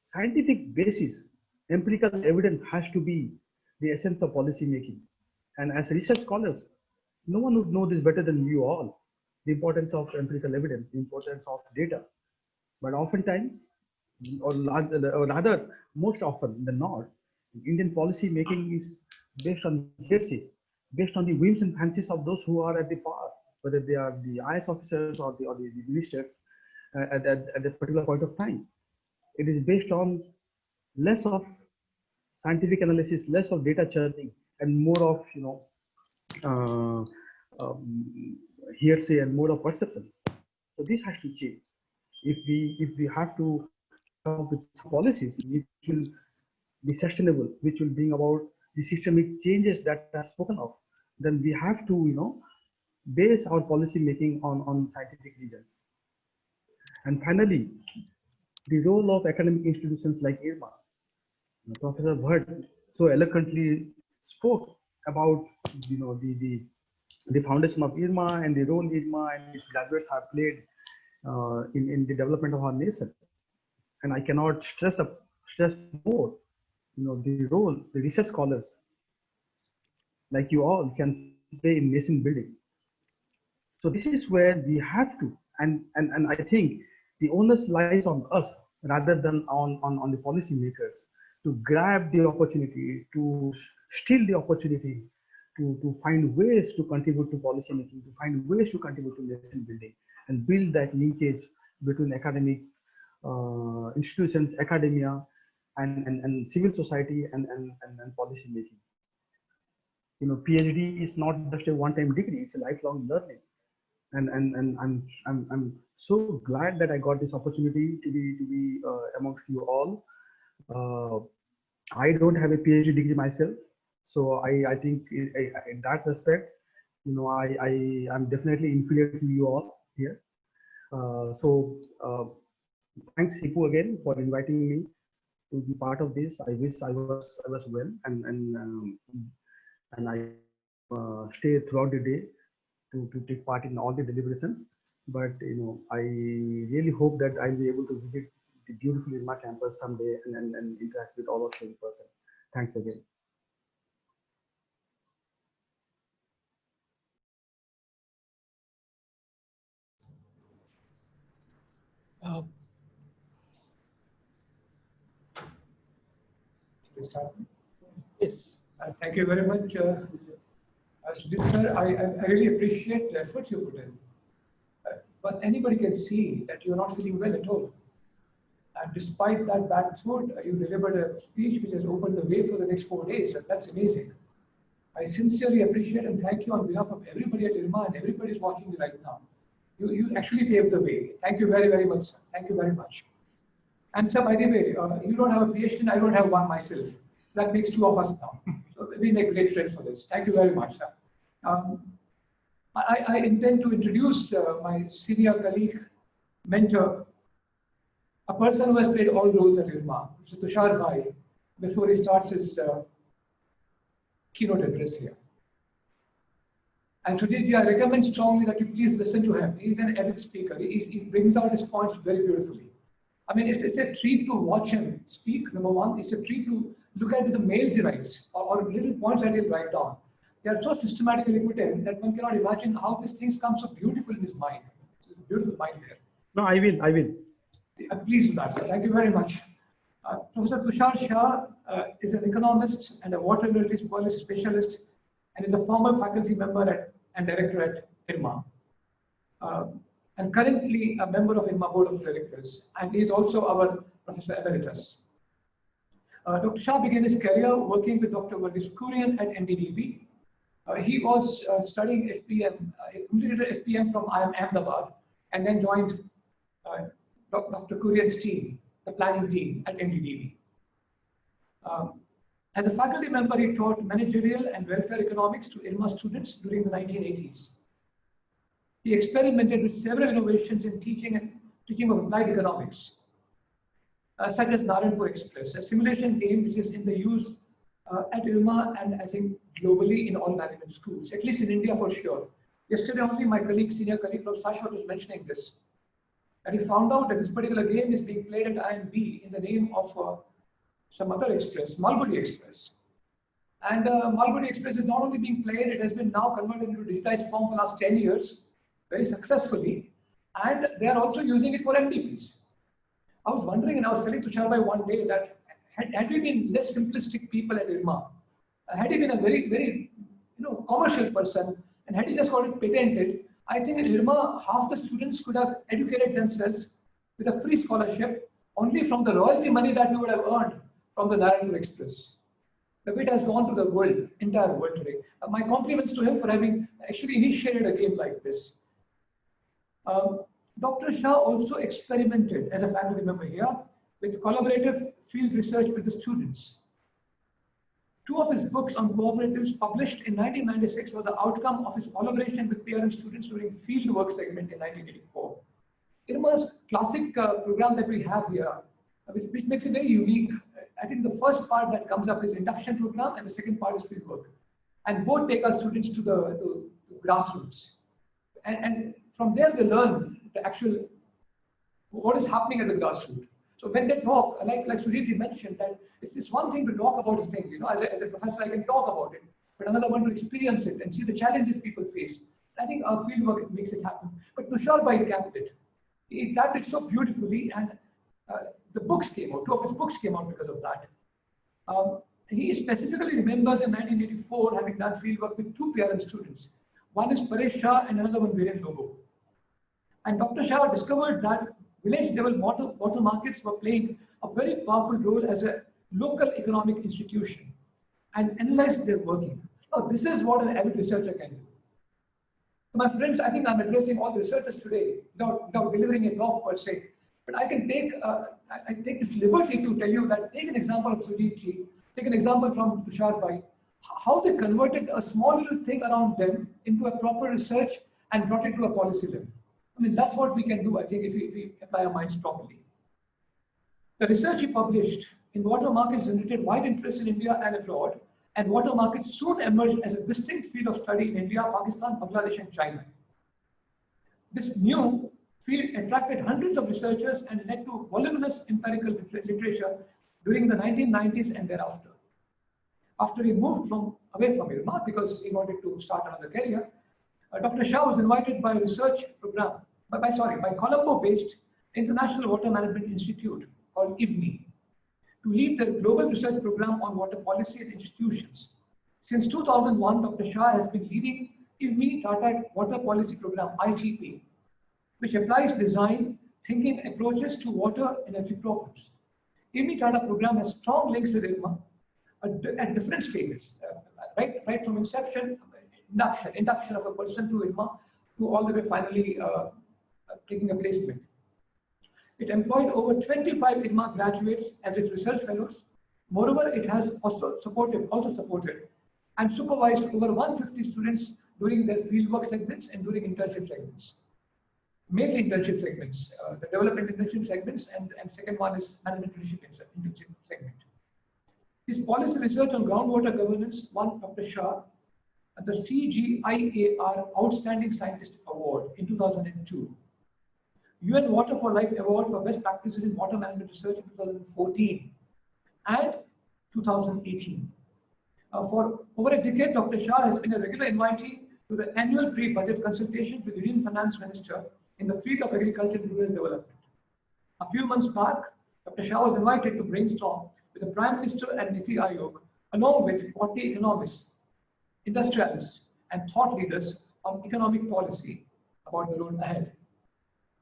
Scientific basis, empirical evidence has to be the essence of policy making. And as research scholars, no one would know this better than you all, the importance of empirical evidence, the importance of data. But oftentimes, or rather most often than not, Indian policy making is based on hearsay, based on the whims and fancies of those who are at the power, whether they are the IS officers or the ministers at that particular point of time. It is based on less of scientific analysis, less of data churning, and more of uh, hearsay and more of perceptions. So this has to change. If we have to come up with policies which will be sustainable, which will bring about the systemic changes that are spoken of, then we have to base our policy making on scientific reasons. And finally, the role of academic institutions like IRMA. Professor Bhatt so eloquently spoke about the foundation of IRMA and the role IRMA and its graduates have played in the development of our nation. And I cannot stress more, the role the research scholars like you all can play in nation building. So this is where we have to, and I think the onus lies on us rather than on the policymakers to grab the opportunity, to steal the opportunity, to find ways to contribute to policy making, to find ways to contribute to nation building, and build that linkage between academic institutions, academia, and civil society and policy making. PhD is not just a one-time degree; it's a lifelong learning. And I'm so glad that I got this opportunity to be amongst you all. I don't have a PhD degree myself, so I think in that respect, I am definitely inferior to you all here. Thanks Hippu again for inviting me to be part of this. I wish I was well and I stay throughout the day to take part in all the deliberations. But I really hope that I'll be able to visit the beautiful IRMA campus someday and interact with all of you in person. Thanks again. Yes. Thank you very much, Sujeet sir. I really appreciate the efforts you put in. But anybody can see that you're not feeling well at all. And despite that bad throat, you delivered a speech which has opened the way for the next 4 days. That's amazing. I sincerely appreciate and thank you on behalf of everybody at IRMA and everybody is watching you right now. You actually paved the way. Thank you very, very much, sir. Thank you very much. And sir, by the way, you don't have a PhD and I don't have one myself. That makes 2 of us now. So we make great friends for this. Thank you very much, sir. I intend to introduce my senior colleague, mentor, a person who has played all roles at IRMA, Mr. Tushaar Shah, before he starts his keynote address here. And Sujeet ji, I recommend strongly that you please listen to him. He's an avid speaker. He brings out his points very beautifully. I mean, it's a treat to watch him speak, number one. It's a treat to look at the mails he writes or little points that he'll write down. They are so systematically put in that one cannot imagine how these things come so beautiful in his mind. It's a beautiful mind there. No, I will. I'm pleased with that, sir. Thank you very much. Professor Tushaar Shah is an economist and a water utilities policy specialist and is a former faculty member and director at IRMA. And currently a member of IRMA Board of Directors. And he is also our Professor Emeritus. Dr. Shah began his career working with Dr. Kurian at NDDB. He was studying FPM, completed FPM from Ahmedabad, and then joined Dr. Kurian's team, the planning team at NDDB. As a faculty member, he taught managerial and welfare economics to IRMA students during the 1980s. He experimented with several innovations in teaching of applied economics, such as Narayanpur Express, a simulation game which is in the use at IRMA and I think globally in all management schools, at least in India for sure. Yesterday only my colleague, senior colleague Prof. Tushaar Shah was mentioning this. And he found out that this particular game is being played at IMB in the name of some other express, Malgudi Express. And Malgudi Express is not only being played, it has been now converted into digitized form for the last 10 years, very successfully. And they are also using it for MDPs. I was wondering, and I was telling Tushaar Bhai one day that had we been less simplistic people at IRMA, had he been a very, very commercial person, and had he just got it patented, I think at IRMA, half the students could have educated themselves with a free scholarship only from the royalty money that we would have earned from the Narayanpur Express. The way it has gone to the world, entire world today. My compliments to him for having actually initiated a game like this. Dr. Shah also experimented as a faculty member here with collaborative field research with the students. 2 of his books on cooperatives published in 1996 were the outcome of his collaboration with PRM students during field work segment in 1984. IRMA's classic program that we have here, which makes it very unique. I think the first part that comes up is induction program and the second part is field work. And both take our students to the grassroots. And from there they learn the actual, what is happening at the grassroots. So when they talk, like Sujeet mentioned, that it's one thing to talk about this thing, as a professor I can talk about it, but another one to experience it and see the challenges people face. I think our field work makes it happen. But Tushaar Bhai capped it. He capped it so beautifully, and the books came out. 2 of his books came out because of that. He specifically remembers in 1984 having done field work with 2 PRM students. One is Paresh Shah and another one Viren Lobo. And Dr. Shah discovered that village level water markets were playing a very powerful role as a local economic institution and analyzed their working. Now, this is what an avid researcher can do. So my friends, I think I'm addressing all the researchers today without delivering a talk per se. But I can take this liberty to tell you that take an example of Sujeet ji, take an example from Tushaar Bhai, how they converted a small little thing around them into a proper research and brought it to a policy level. I mean, that's what we can do, I think, if we apply our minds properly. The research he published in water markets generated wide interest in India and abroad, and water markets soon emerged as a distinct field of study in India, Pakistan, Bangladesh, and China. This new field attracted hundreds of researchers and led to voluminous empirical literature during the 1990s and thereafter. After he moved away from IRMA because he wanted to start another career, Dr. Shah was invited by a research program, by Colombo-based International Water Management Institute called IVMI to lead the global research program on water policy and institutions Since 2001, Dr. Shah has been leading IRMA Tata Water Policy Program, IGP, which applies design thinking approaches to water energy problems. IRMA Tata program has strong links with IRMA at different stages, right from inception, induction of a person to IRMA, to all the way finally taking a placement. It employed over 25 IRMA graduates as its research fellows. Moreover, it has also supported and supervised over 150 students during their fieldwork segments and during internship segments. Mainly internship segments, the development internship segments, and second one is management leadership internship segment. His policy research on groundwater governance won Dr. Shah the CGIAR Outstanding Scientist Award in 2002. UN Water for Life Award for Best Practices in Water Management Research in 2014 and 2018. For over a decade, Dr. Shah has been a regular invitee to the annual pre-budget consultations with the Union Finance Minister in the field of agriculture and rural development. A few months back, Dr. Shah was invited to brainstorm with the Prime Minister and Niti Aayog, along with 40 economists, industrialists, and thought leaders on economic policy about the road ahead.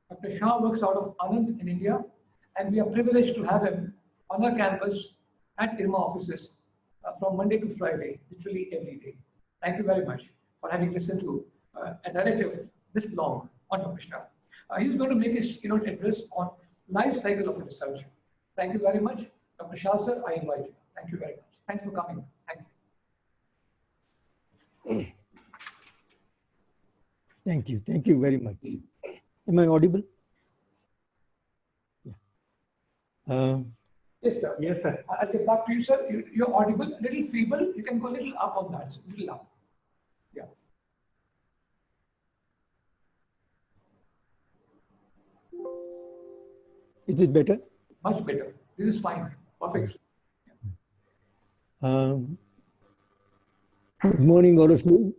Dr. Shah works out of Anand in India, and we are privileged to have him on our campus at IRMA offices from Monday to Friday, literally every day. Thank you very much for having listened to a narrative this long on Dr. Shah. He's going to make his keynote address on life cycle of a researcher. Thank you very much. Dr. Shah, sir, I invite you. Thank you very much. Thanks for coming. Thank you. Thank you. Thank you very much. Am I audible? Yeah. Yes, sir. Yes, sir. I'll get back to you, sir. You're audible, a little feeble. You can go a little up on that, a little up. Yeah. Is this better? Much better. This is fine. Perfect. Good morning, all of you.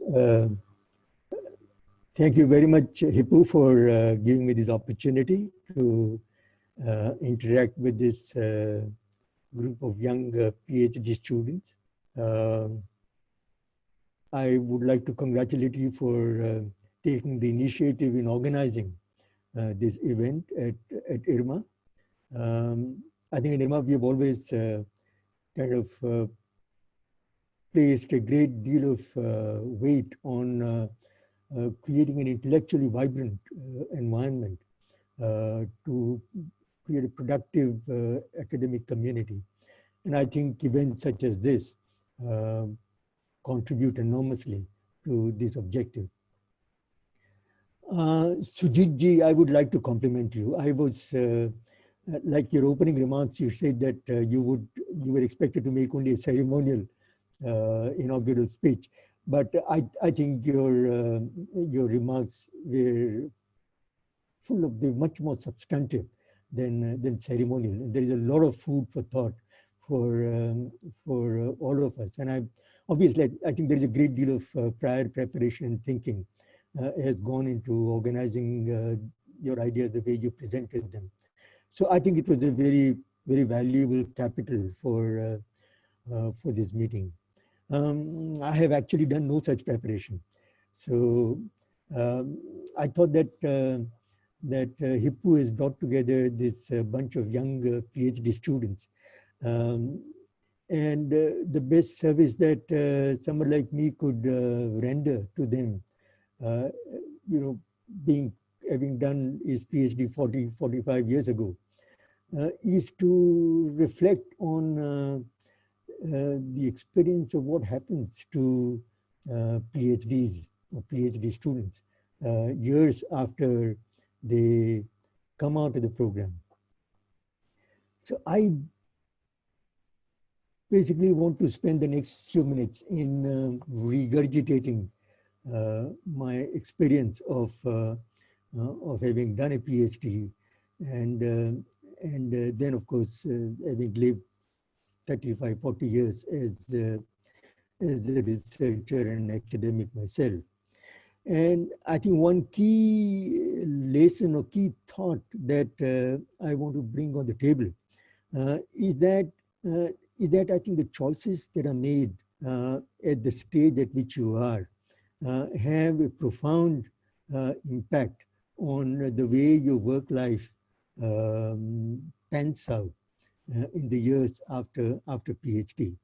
Thank you very much, Hippu, for giving me this opportunity to interact with this group of young PhD students. I would like to congratulate you for taking the initiative in organizing this event at IRMA. I think in IRMA we have always kind of placed a great deal of weight on creating an intellectually vibrant environment to create a productive academic community. And I think events such as this contribute enormously to this objective. Sujeet ji, I would like to compliment you. I was, like your opening remarks, you said that you were expected to make only a ceremonial inaugural speech. But I think your remarks were full of much more substantive than ceremonial. There is a lot of food for thought for all of us. And obviously, I think there is a great deal of prior preparation and thinking has gone into organizing your ideas the way you presented them. So I think it was a very, very valuable capital for this meeting. I have actually done no such preparation. So I thought that Hippu has brought together this bunch of young PhD students. And the best service that someone like me could render to them, having done his PhD 45 years ago, is to reflect on the experience of what happens to PhDs or PhD students years after they come out of the program. So I basically want to spend the next few minutes in regurgitating my experience of having done a PhD and then of course having lived 35, 40 years as a researcher and academic myself. And I think one key lesson or key thought that I want to bring on the table is that I think the choices that are made at the stage at which you are have a profound impact on the way your work life pans out in the years after PhD.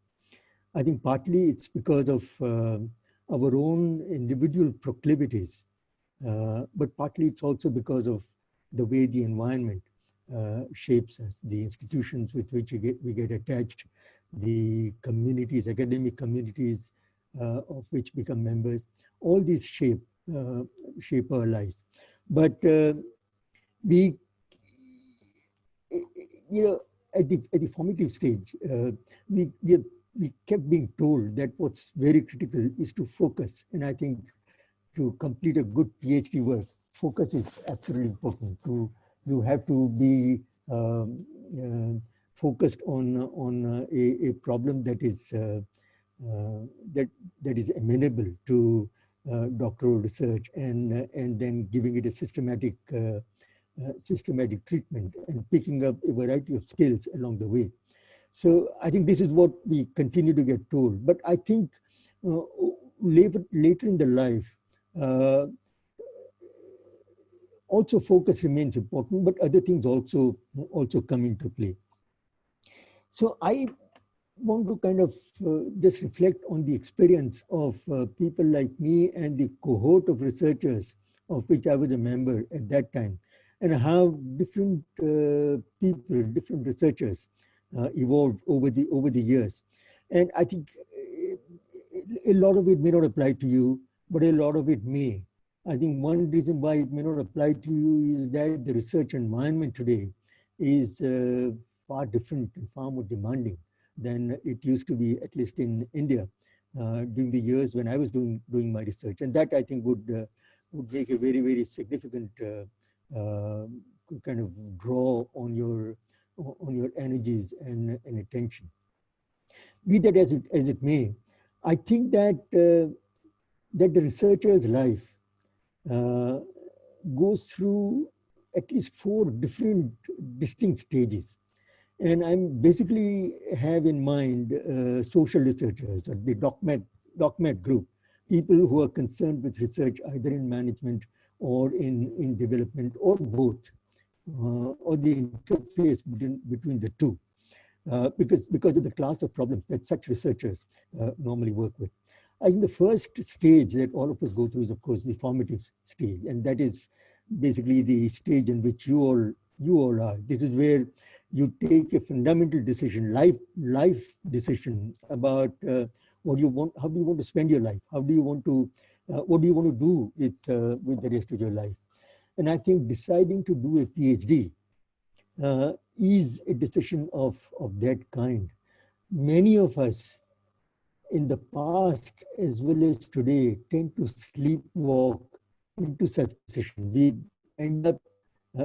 I think partly it's because of our own individual proclivities, but partly it's also because of the way the environment shapes us, the institutions with which we get attached, the communities, academic communities of which become members. All these shape our lives. But we, you know, at the formative stage, we kept being told that what's very critical is to focus. And I think to complete a good PhD work, focus is absolutely important. You have to be focused on a problem that is that is amenable to doctoral research, and then giving it a systematic treatment and picking up a variety of skills along the way. So I think this is what we continue to get told. But I think later in the life, also focus remains important, but other things also come into play. So I want to kind of just reflect on the experience of people like me and the cohort of researchers of which I was a member at that time, and how different people, different researchers evolved over the years. And I think a lot of it may not apply to you, but a lot of it may. I think one reason why it may not apply to you is that the research environment today is far different and far more demanding than it used to be, at least in India, during the years when I was doing my research. And that, I think, would make a very, very significant kind of draw on your energies and attention. Be that as it may, I think that that the researcher's life goes through at least 4 different distinct stages. And I'm basically have in mind social researchers, or the DOCMAD group, people who are concerned with research either in management or in development, or both, or the interface between the two, because of the class of problems that such researchers normally work with. I think the first stage that all of us go through is, of course, the formative stage, and that is basically the stage in which you all are. This is where you take a fundamental decision, life decision about what you want, how do you want to spend your life, how do you want to, what do you want to do with the rest of your life. And I think deciding to do a PhD is a decision of that kind. Many of us in the past as well as today tend to sleepwalk into such decision. We end up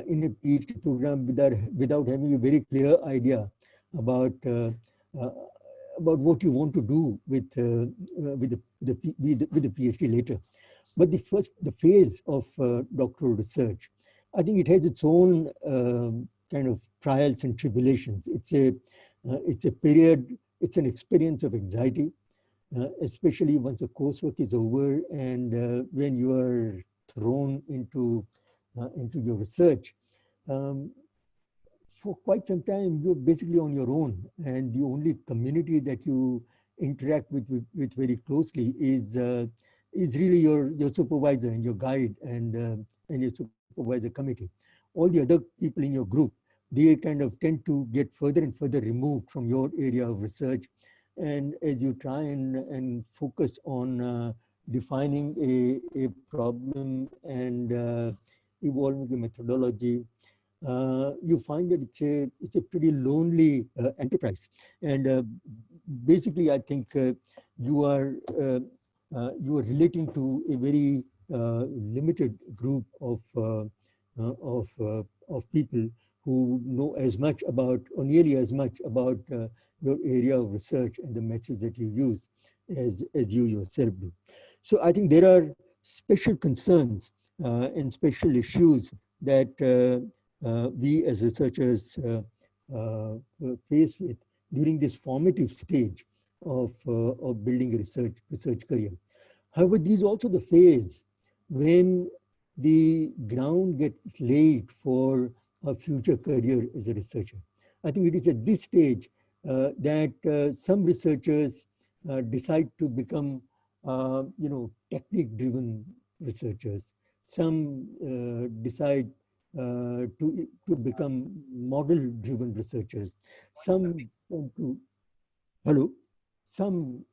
in a PhD program without having a very clear idea about what you want to do with the PhD later. But the phase of doctoral research, I think it has its own kind of trials and tribulations. It's a period, it's an experience of anxiety, especially once the coursework is over and when you are thrown into your research. For quite some time, you're basically on your own, and the only community that you interact with very closely is really your supervisor and your guide and your supervisor committee. All the other people in your group, they kind of tend to get further and further removed from your area of research. And as you try and focus on defining a problem and evolving a methodology, you find that it's a pretty lonely enterprise. And basically, I think you are relating to a very limited group of people who know as much about, or nearly as much about your area of research and the methods that you use as you yourself do. So I think there are special concerns and special issues that we as researchers face with during this formative stage of building a research career. However, this is also the phase when the ground gets laid for a future career as a researcher. I think it is at this stage that some researchers decide to become, technique-driven researchers. Some decide to become model-driven researchers. Some want to, hello, some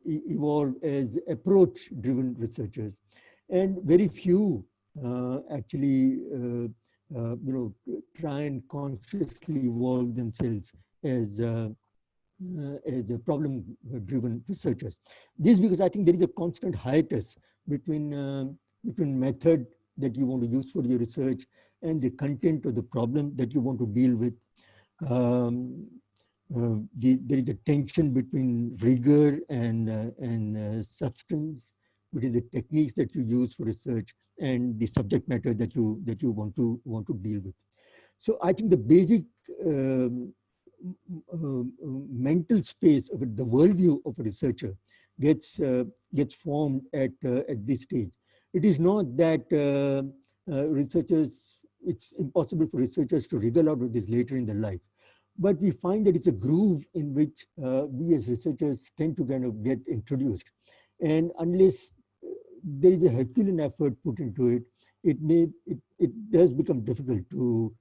evolve as approach-driven researchers, and very few actually, try and consciously evolve themselves as a problem-driven researchers. This is because I think there is a constant hiatus between method that you want to use for your research and the content of the problem that you want to deal with. There is a tension between rigor and substance, between the techniques that you use for research and the subject matter that you want to deal with. So I think the basic mental space of the worldview of a researcher gets formed at this stage. It is not that researchers, it's impossible for researchers to wriggle out of this later in their life. But we find that it's a groove in which we as researchers tend to kind of get introduced. And unless there is a Herculean effort put into it, it does become difficult to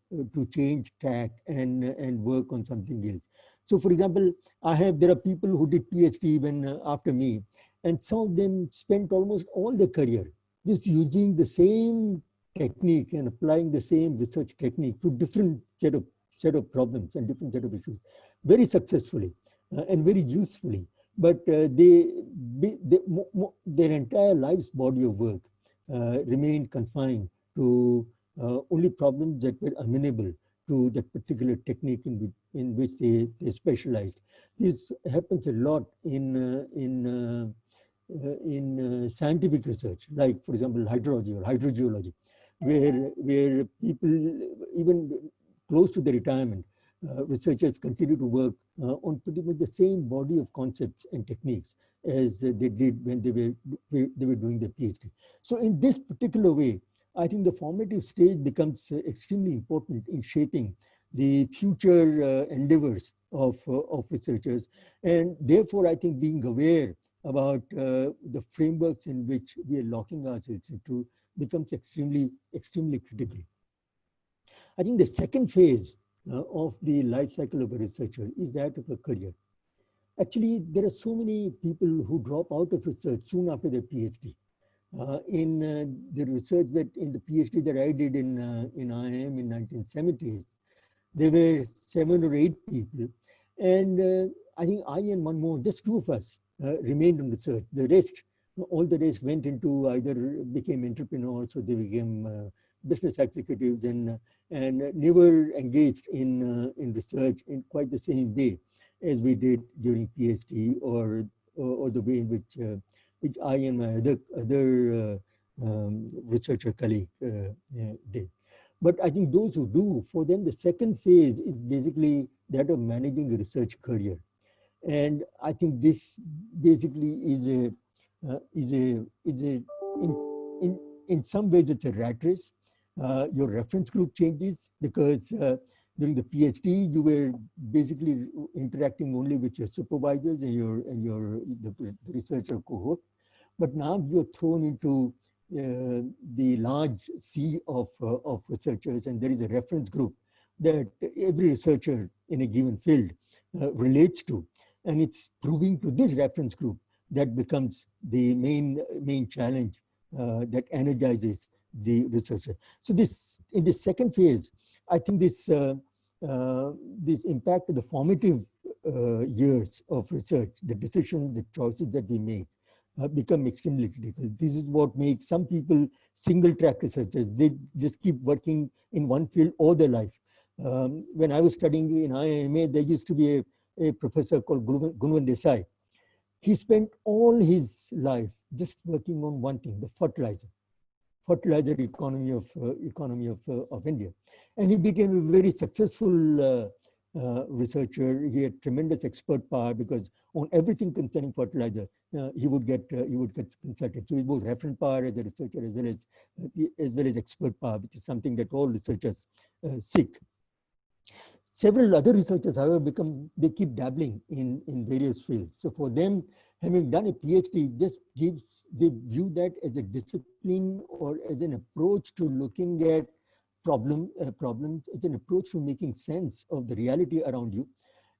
change tack and work on something else. So for example, there are people who did PhD even after me, and some of them spent almost all their career just using the same technique and applying the same research technique to different set of problems and different set of issues, very successfully and very usefully. But their entire life's body of work remained confined to only problems that were amenable to that particular technique in which they specialized. This happens a lot in scientific research, like for example hydrology or hydrogeology, where people even close to the retirement, researchers continue to work on pretty much the same body of concepts and techniques as they did when they were doing their PhD. So in this particular way, I think the formative stage becomes extremely important in shaping the future endeavors of researchers. And therefore, I think being aware about the frameworks in which we are locking ourselves into becomes extremely critical. I think the second phase of the life cycle of a researcher is that of a career. Actually, there are so many people who drop out of research soon after their PhD. In the research in the PhD that I did in IIM in 1970s, there were 7 or 8 people, and I think I and one more, just 2 of us remained in research. The rest, all the rest went into either became entrepreneurs or they became business executives and never engaged in research in quite the same way as we did during PhD or the way in which I and my other researcher colleague did. But I think those who do, for them, the second phase is basically that of managing a research career. And I think this basically is in some ways it's a rat race. Your reference group changes because during the PhD you were basically interacting only with your supervisors and the researcher cohort. But now you're thrown into the large sea of researchers, and there is a reference group that every researcher in a given field relates to, and it's proving to this reference group that becomes the main challenge that energizes the researcher. So in this second phase, I think this impact of the formative years of research, the decisions, the choices that we make, become extremely critical. This is what makes some people single-track researchers. They just keep working in one field all their life. When I was studying in IRMA, there used to be a professor called Gunwan Desai. He spent all his life just working on one thing, the fertilizer economy of India. And he became a very successful researcher. He had tremendous expert power because on everything concerning fertilizer, he would get consulted. So he both reference power as a researcher as well as expert power, which is something that all researchers seek. Several other researchers, however, they keep dabbling in various fields. So for them, having done a PhD just they view that as a discipline or as an approach to looking at problems. It's an approach to making sense of the reality around you,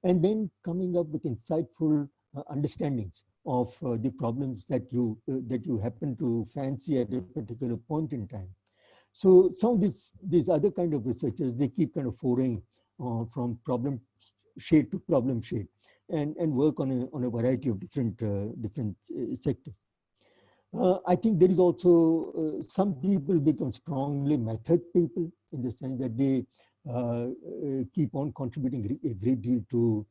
and then coming up with insightful understandings of the problems that you happen to fancy at a particular point in time. So some of these other kind of researchers, they keep kind of foraying from problem shade to problem shade, and work on a variety of different sectors. I think there is also some people become strongly method people in the sense that they keep on contributing a great deal to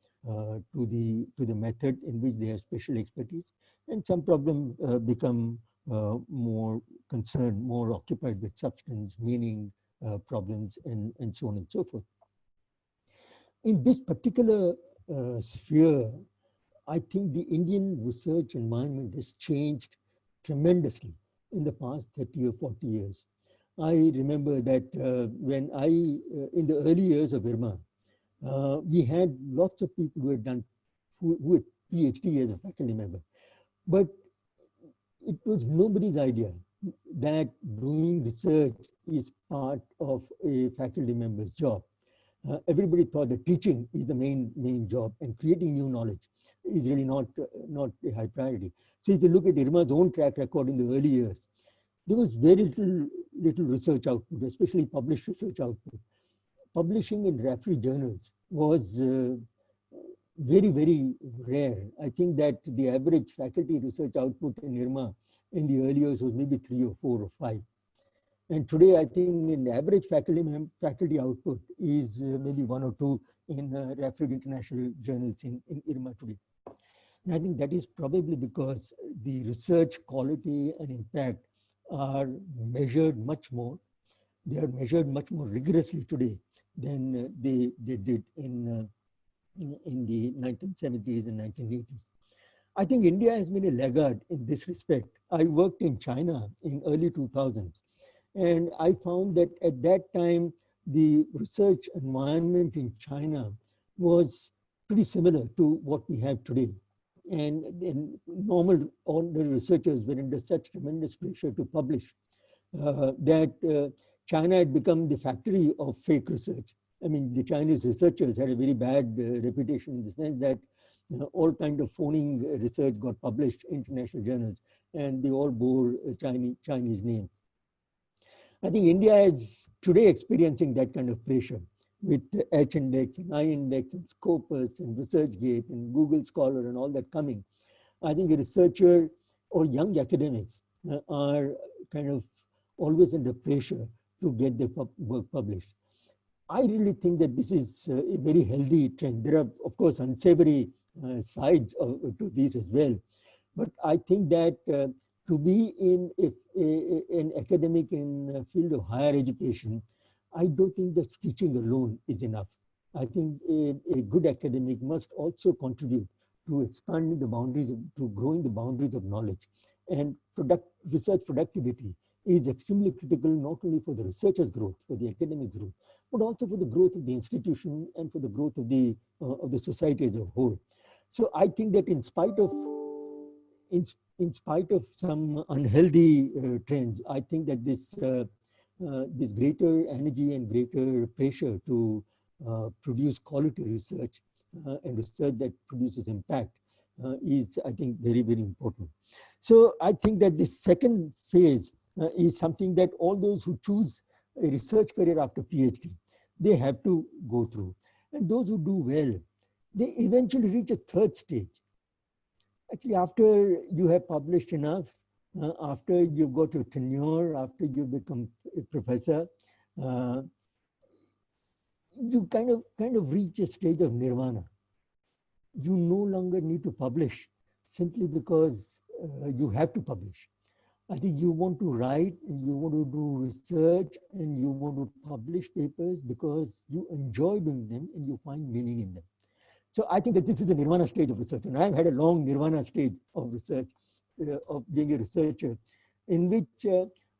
the method in which they have special expertise, and some problem become more concerned, more occupied with substance, meaning problems, and so on and so forth. In this particular sphere, I think the Indian research environment has changed tremendously in the past 30 or 40 years. I remember that when in the early years of IRMA, we had lots of people who had PhD as a faculty member, but it was nobody's idea that doing research is part of a faculty member's job. Everybody thought that teaching is the main job, and creating new knowledge is really not a high priority. So if you look at IRMA's own track record in the early years, there was very little research output, especially published research output. Publishing in referee journals was very, very rare. I think that the average faculty research output in IRMA in the early years was maybe 3 or 4 or 5. And today, I think in average faculty output is maybe 1 or 2 in refereed international journals in IRMA today. And I think that is probably because the research quality and impact are measured much more. They are measured much more rigorously today than they did in the 1970s and 1980s. I think India has been a laggard in this respect. I worked in China in early 2000s. And I found that at that time, the research environment in China was pretty similar to what we have today. And normal ordinary researchers were under such tremendous pressure to publish that China had become the factory of fake research. I mean, the Chinese researchers had a very bad reputation in the sense that all kind of phoning research got published in international journals, and they all bore Chinese names. I think India is today experiencing that kind of pressure with the H-index and I-index and Scopus and ResearchGate and Google Scholar and all that coming. I think a researcher or young academics are kind of always under pressure to get their work published. I really think that this is a very healthy trend. There are, of course, unsavory sides to this as well. But I think that to be in an academic in a field of higher education, I don't think that teaching alone is enough. I think a good academic must also contribute to expanding the boundaries, to growing the boundaries of knowledge. And research productivity is extremely critical, not only for the researcher's growth, for the academic growth, but also for the growth of the institution and for the growth of the society as a whole. So I think that in spite of some unhealthy trends, I think that this greater energy and greater pressure to produce quality research and research that produces impact is, I think, very, very important. So I think that this second phase is something that all those who choose a research career after PhD, they have to go through. And those who do well, they eventually reach a third stage. Actually, after you have published enough, after you've got your tenure, after you become a professor, you kind of reach a stage of nirvana. You no longer need to publish simply because you have to publish. I think you want to write, and you want to do research, and you want to publish papers because you enjoy doing them and you find meaning in them. So I think that this is the nirvana stage of research. And I've had a long nirvana stage of research, of being a researcher, in which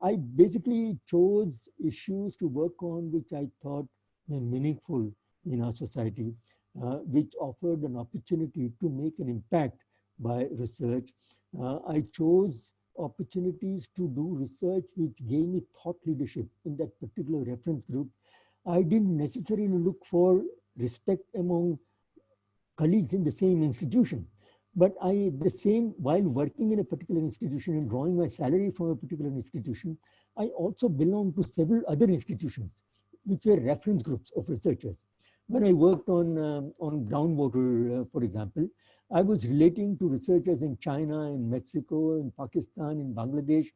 I basically chose issues to work on which I thought were meaningful in our society, which offered an opportunity to make an impact by research. I chose opportunities to do research which gave me thought leadership in that particular reference group. I didn't necessarily look for respect among colleagues in the same institution. But while working in a particular institution and drawing my salary from a particular institution, I also belonged to several other institutions, which were reference groups of researchers. When I worked on groundwater, for example, I was relating to researchers in China, in Mexico, in Pakistan, in Bangladesh,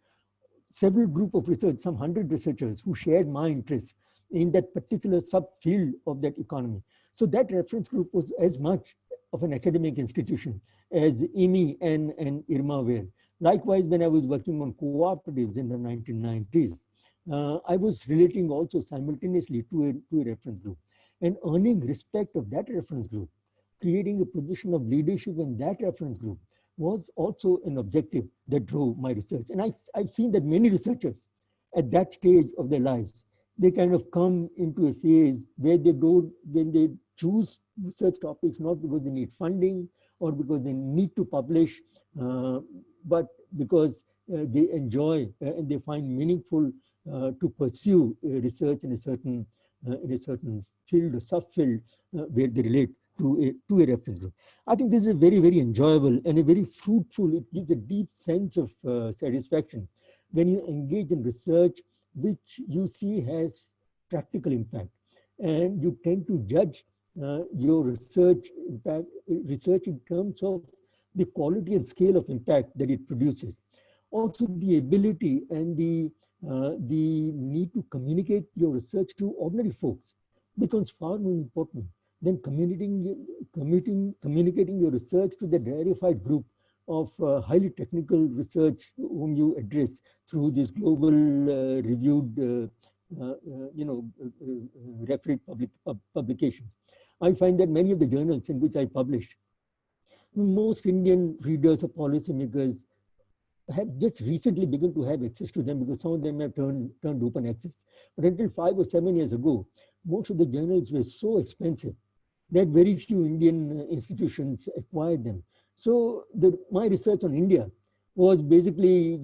several group of research, some 100 researchers who shared my interest in that particular subfield of that economy. So that reference group was as much of an academic institution as IMI and IRMA were. Likewise, when I was working on cooperatives in the 1990s, I was relating also simultaneously to a reference group and earning respect of that reference group, creating a position of leadership in that reference group was also an objective that drove my research. And I've seen that many researchers at that stage of their lives, they kind of come into a phase where when they choose research topics, not because they need funding or because they need to publish, but because they enjoy and they find meaningful to pursue research in a certain field or subfield where they relate to a reference group. I think this is a very, very enjoyable and a very fruitful, it gives a deep sense of satisfaction when you engage in research which you see has practical impact. And you tend to judge your research in terms of the quality and scale of impact that it produces. Also, the ability and the need to communicate your research to ordinary folks becomes far more important than communicating your research to the rarefied group of highly technical research whom you address through these global reviewed refereed publications. I find that many of the journals in which I publish, most Indian readers or policymakers have just recently begun to have access to them because some of them have turned open access. But until 5 or 7 years ago, most of the journals were so expensive that very few Indian institutions acquired them. So my research on India was basically,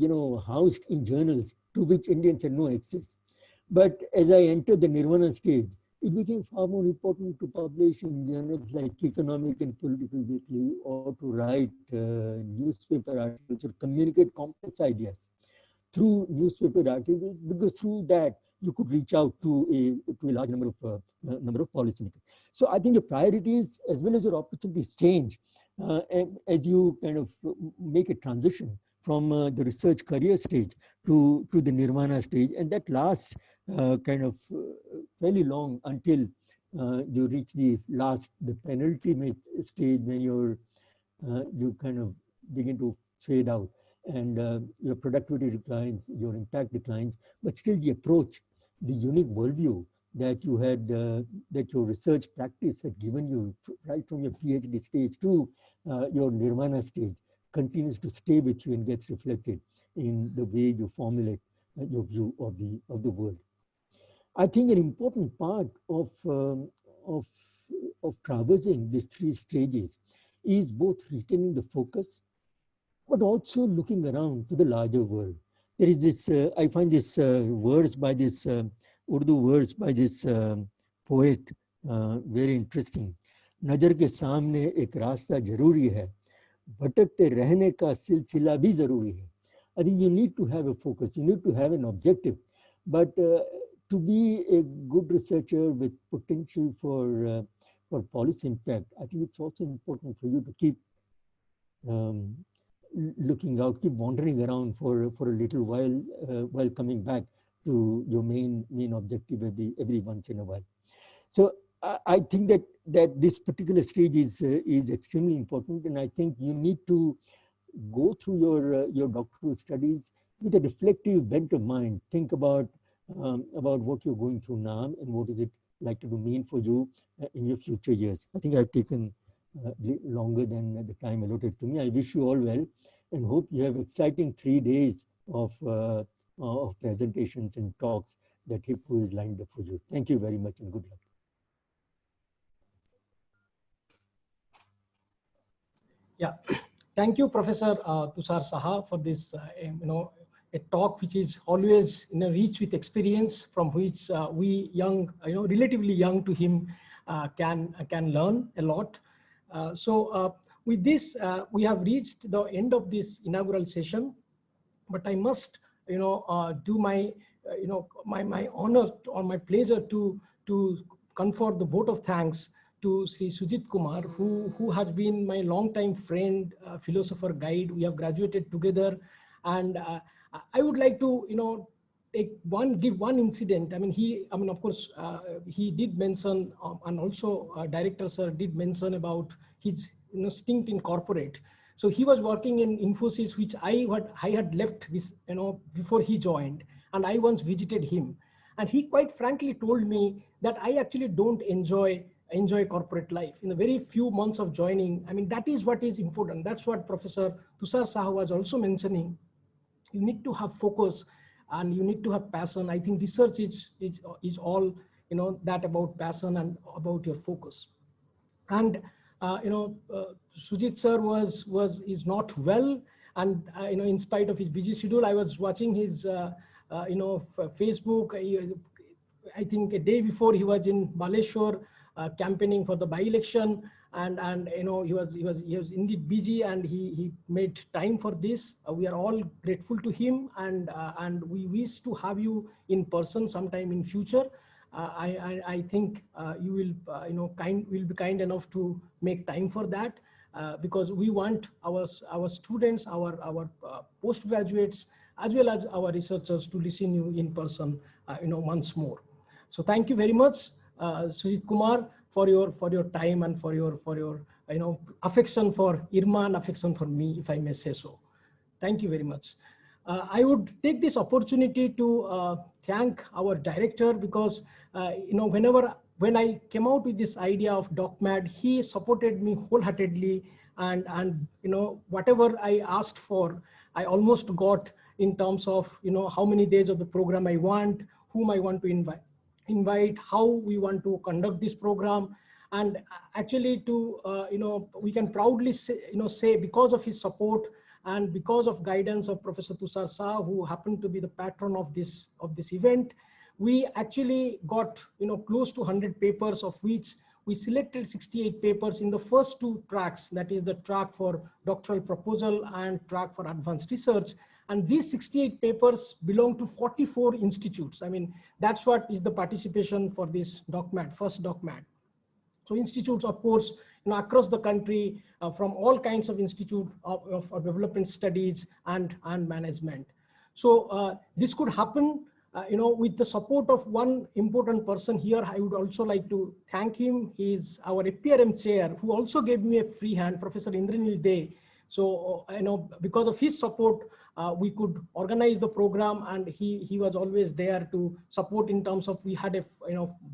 housed in journals to which Indians had no access. But as I entered the nirvana stage, it became far more important to publish in journals like Economic and Political Weekly, or to write newspaper articles or communicate complex ideas through newspaper articles, because through that you could reach out to a large number of policymakers. So I think your priorities as well as your opportunities change as you kind of make a transition from the research career stage to the nirvana stage, and that lasts kind of fairly long until you reach the penultimate stage when you kind of begin to fade out and your productivity declines, your impact declines, but still the approach, the unique worldview that you had, that your research practice had given you right from your PhD stage to your nirvana stage continues to stay with you and gets reflected in the way you formulate your view of the world. I think an important part of traversing these 3 stages is both retaining the focus, but also looking around to the larger world. There is this, I find this verse by this Urdu verse by this poet very interesting. नजर के सामने एक रास्ता जरूरी है, भटकते रहने का सिलसिला भी जरूरी है. I think you need to have a focus, you need to have an objective, but to be a good researcher with potential for policy impact, I think it's also important for you to keep looking out, keep wandering around for a little while coming back to your main objective every once in a while. So I think that this particular stage is extremely important, and I think you need to go through your doctoral studies with a reflective bent of mind. Think about what you're going through now and what is it likely to mean for you in your future years. I think I've taken longer than the time allotted to me. I wish you all well and hope you have exciting 3 days of presentations and talks that Hippu is lined up for you. Thank you very much and good luck. Yeah, thank you, Professor Tushaar Shah, for this, a talk which is always rich with experience from which we young, relatively young to him, can learn a lot. With this, we have reached the end of this inaugural session, but I must, do my, my honor or my pleasure to confer the vote of thanks to Shri Sujeet Kumar, who has been my longtime friend, philosopher, guide. We have graduated together, and I would like to, give one incident. I mean, of course, he did mention, and also Director Sir did mention about his, stint in corporate. So he was working in Infosys, which I had left this, before he joined, and I once visited him, and he quite frankly told me that I actually don't enjoy corporate life. In the very few months of joining, I mean, that is what is important. That's what Professor Tushaar Shah was also mentioning. You need to have focus and you need to have passion. I think research is all, that about passion and about your focus. And Sujeet sir is not well, and in spite of his busy schedule, I was watching his Facebook. I think a day before he was in Baleshwar campaigning for the by-election, and he was indeed busy, and he made time for this. We are all grateful to him, and we wish to have you in person sometime in future. I think you will will be kind enough to make time for that, because we want our students, our postgraduates, as well as our researchers to listen you in person, once more. So thank you very much, Sujeet Kumar, for your time and for your affection for IRMA and affection for me, if I may say so. Thank you very much. I would take this opportunity to thank our director, because when I came out with this idea of DOCMAD, he supported me wholeheartedly, and whatever I asked for, I almost got, in terms of how many days of the program I want, whom I want to invite, how we want to conduct this program. And actually we can proudly say because of his support and because of guidance of Professor Tushaar Shah, who happened to be the patron of this event, we actually got close to 100 papers, of which we selected 68 papers in the first two tracks, that is the track for doctoral proposal and track for advanced research. And these 68 papers belong to 44 institutes. I mean, that's what is the participation for this DOCMAD, first DOCMAD. So institutes, of course, across the country, from all kinds of institute of development studies and management. So this could happen, with the support of one important person here. I would also like to thank him. He is our APRM chair, who also gave me a free hand, Professor Indranil Dey. So because of his support, we could organize the program, and he was always there to support in terms of, we had a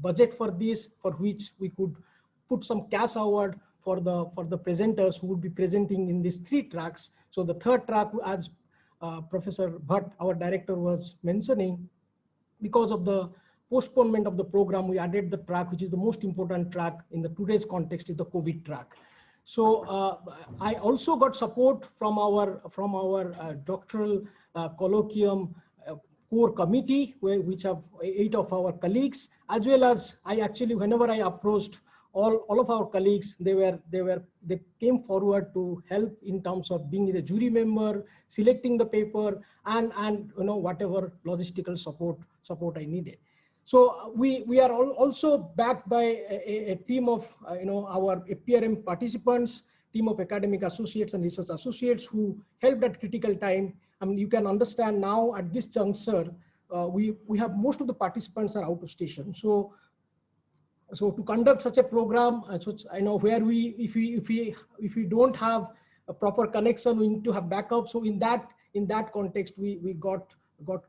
budget for this, for which we could put some cash award for the presenters who would be presenting in these three tracks. So the third track, as Professor Bhatt, our director, was mentioning, because of the postponement of the program, we added the track which is the most important track in the today's context, is the COVID track. So I also got support from our doctoral colloquium core committee, which have 8 of our colleagues, as well as I actually, whenever I approached all of our colleagues, they came forward to help in terms of being the jury member, selecting the paper, and whatever logistical support I needed. So we are also backed by a team of our APRM participants, team of academic associates and research associates who helped at critical time. I mean, you can understand now at this juncture, we have most of the participants are out of station. So to conduct such a program, where if we don't have a proper connection, we need to have backup. So in that context, we got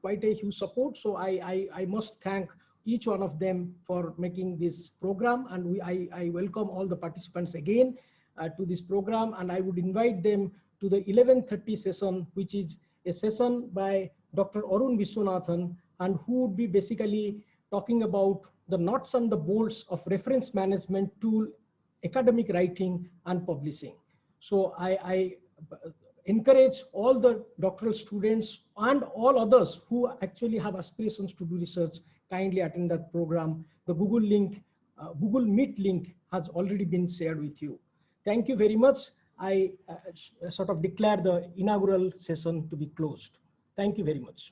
quite a huge support. So I must thank each one of them for making this program, and I welcome all the participants again to this program, and I would invite them to the 11:30 session, which is a session by Dr. Arun Viswanathan, and who would be basically talking about the nuts and the bolts of reference management tool, academic writing and publishing. So I encourage all the doctoral students and all others who actually have aspirations to do research, kindly attend that program. The Google link, Google Meet link has already been shared with you. Thank you very much. I sort of declare the inaugural session to be closed. Thank you very much.